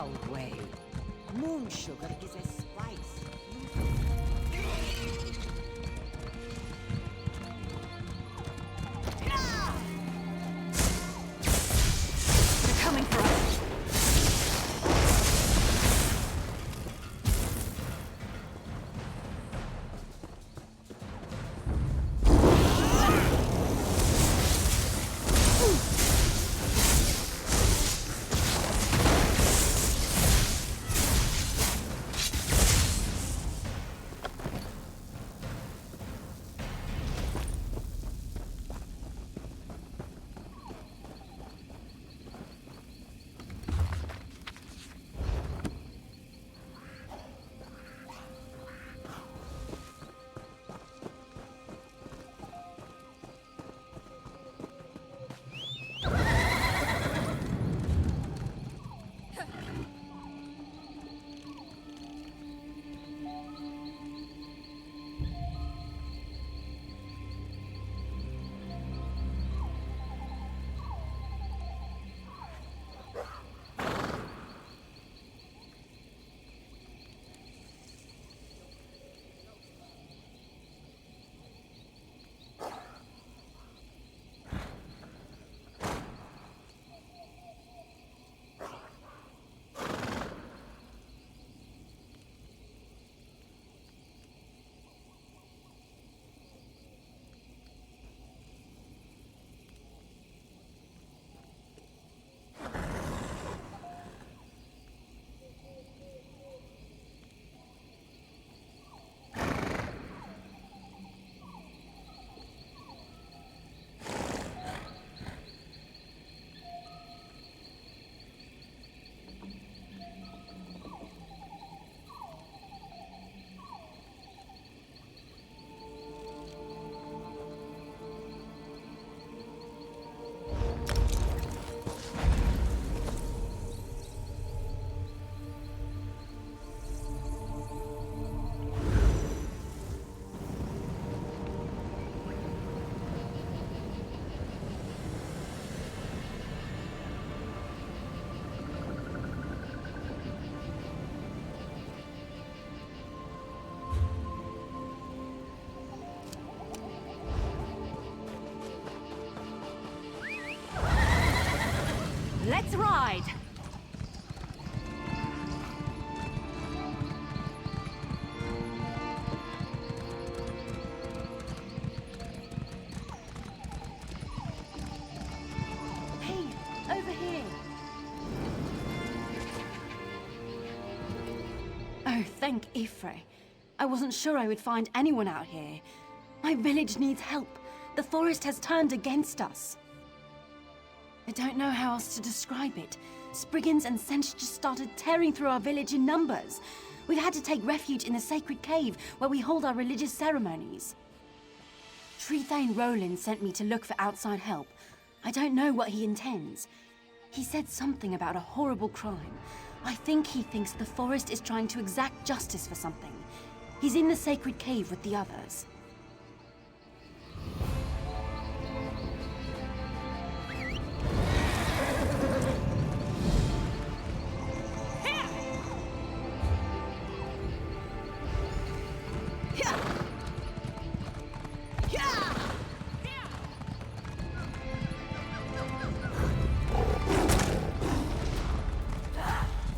old way. Moon sugar is a spice. They're coming for us. Let's ride! Hey, over here! Oh, thank Ifre. I wasn't sure I would find anyone out here. My village needs help. The forest has turned against us. I don't know how else to describe it. Spriggans and Sench just started tearing through our village in numbers. We've had to take refuge in the sacred cave where we hold our religious ceremonies. Trethane Roland sent me to look for outside help. I don't know what he intends. He said something about a horrible crime. I think he thinks the forest is trying to exact justice for something. He's in the sacred cave with the others.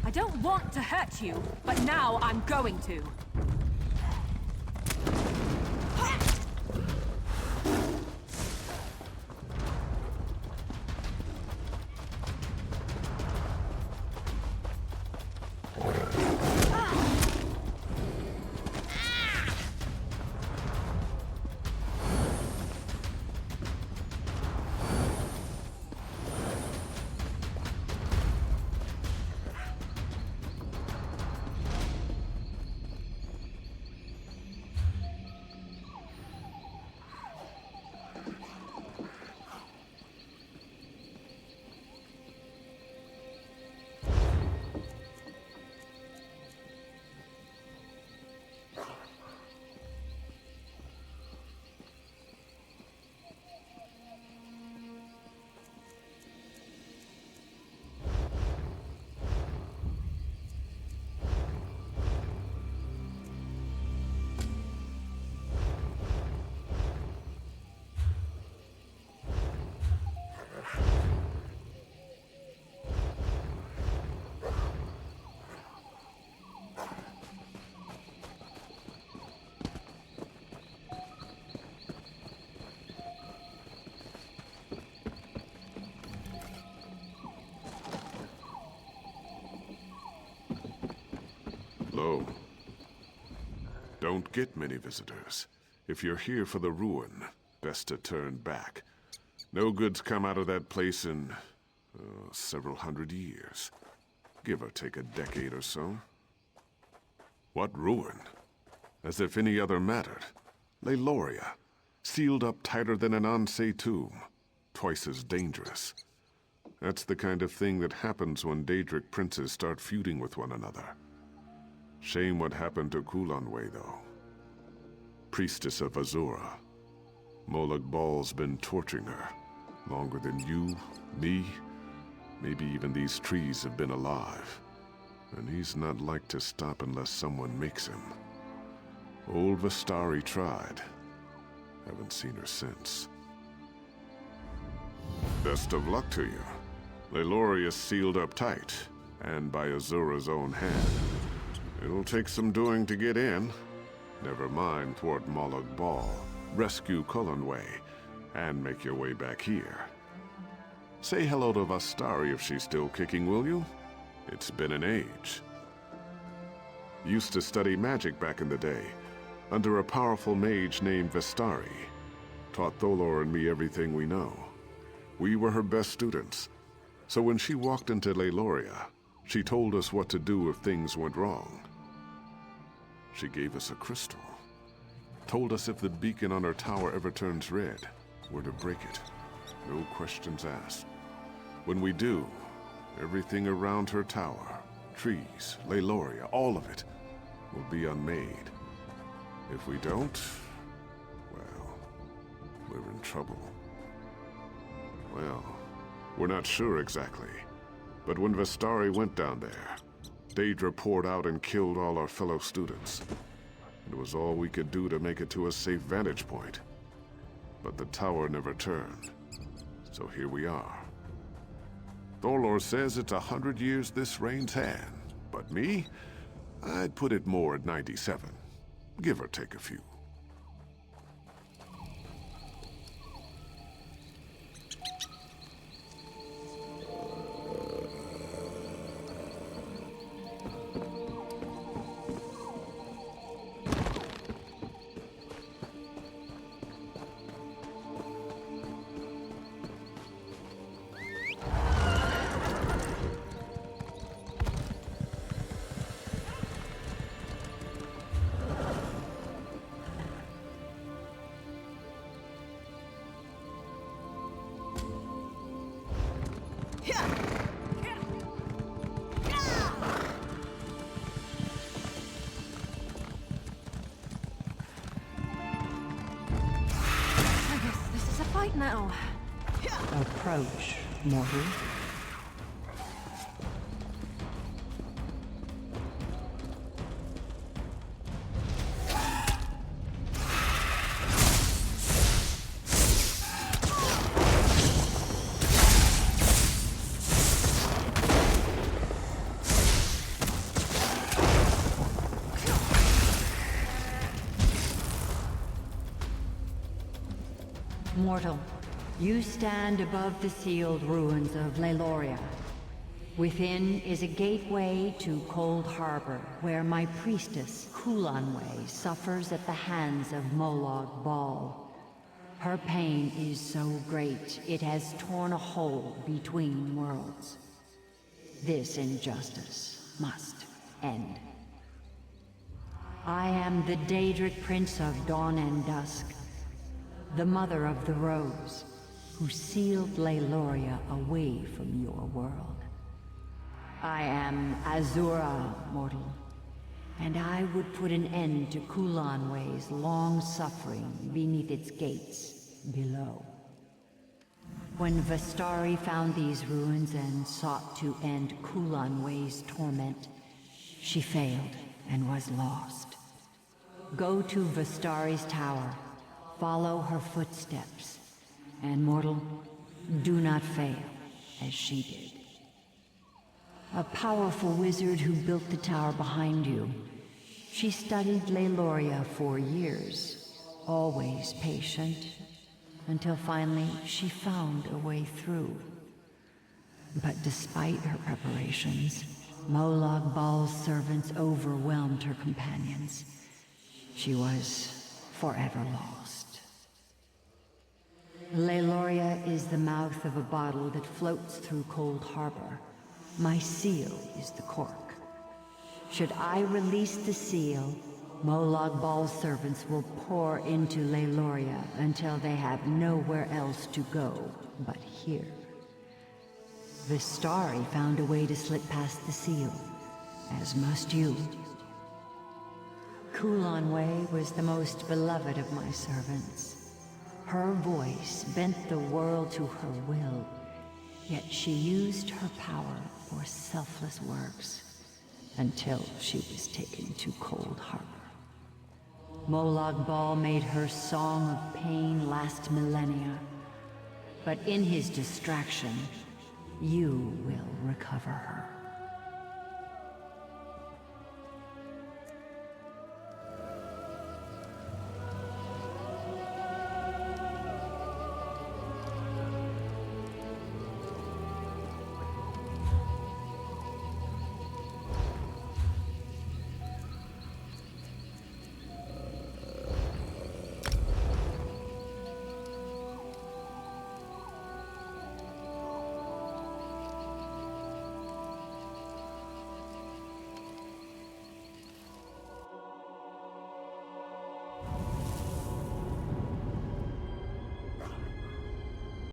I don't want to hurt you, but now I'm going to. don't get many visitors. If you're here for the ruin, best to turn back. No good's come out of that place in several hundred years. Give or take a decade or so. What ruin? As if any other mattered. Leyloria, sealed up tighter than an Ansei tomb. Twice as dangerous. That's the kind of thing that happens when Daedric princes start feuding with one another. Shame what happened to Kulanway, though. Priestess of Azura. Molag Bal's been torturing her. Longer than you, me, maybe even these trees have been alive. And he's not like to stop unless someone makes him. Old Vestari tried. Haven't seen her since. Best of luck to you. Leyloria's sealed up tight, and by Azura's own hand. It'll take some doing to get in. Never mind thwart Molag Bal, rescue Kulanway, and make your way back here. Say hello to Vestari if she's still kicking, will you? It's been an age. Used to study magic back in the day, under a powerful mage named Vestari. Taught Tholor and me everything we know. We were her best students. So when she walked into Leyloria, she told us what to do if things went wrong. She gave us a crystal. Told us if the beacon on her tower ever turns red, we're to break it. No questions asked. When we do, everything around her tower, trees, Leyloria, all of it, will be unmade. If we don't, well, we're in trouble. Well, we're not sure exactly. But when Vestari went down there, Daedra poured out and killed all our fellow students. It was all we could do to make it to a safe vantage point. But the tower never turned. So here we are. Tholor says it's 100 years this reign's had. But me? I'd put it more at 97. Give or take a few. Now. Approach, mortal. Mortal, you stand above the sealed ruins of Leyloria. Within is a gateway to Cold Harbor, where my priestess, Kulanway, suffers at the hands of Molag Bal. Her pain is so great, it has torn a hole between worlds. This injustice must end. I am the Daedric Prince of Dawn and Dusk, the Mother of the Rose, who sealed Leyloria away from your world. I am Azura, mortal, and I would put an end to Kulanway's long suffering beneath its gates below. When Vestari found these ruins and sought to end Kulanway's torment, she failed and was lost. Go to Vestari's tower, follow her footsteps, and mortal, do not fail as she did. A powerful wizard who built the tower behind you. She studied Leyloria for years, always patient, until finally she found a way through. But despite her preparations, Molag Bal's servants overwhelmed her companions. She was forever lost. Leiloria is the mouth of a bottle that floats through Cold Harbor. My seal is the cork. Should I release the seal, Molag Bal's servants will pour into Leiloria until they have nowhere else to go but here. Vistari found a way to slip past the seal, as must you. Kulanway was the most beloved of my servants. Her voice bent the world to her will, yet she used her power for selfless works until she was taken to Cold Harbor. Molag Bal made her song of pain last millennia, but in his distraction, you will recover her.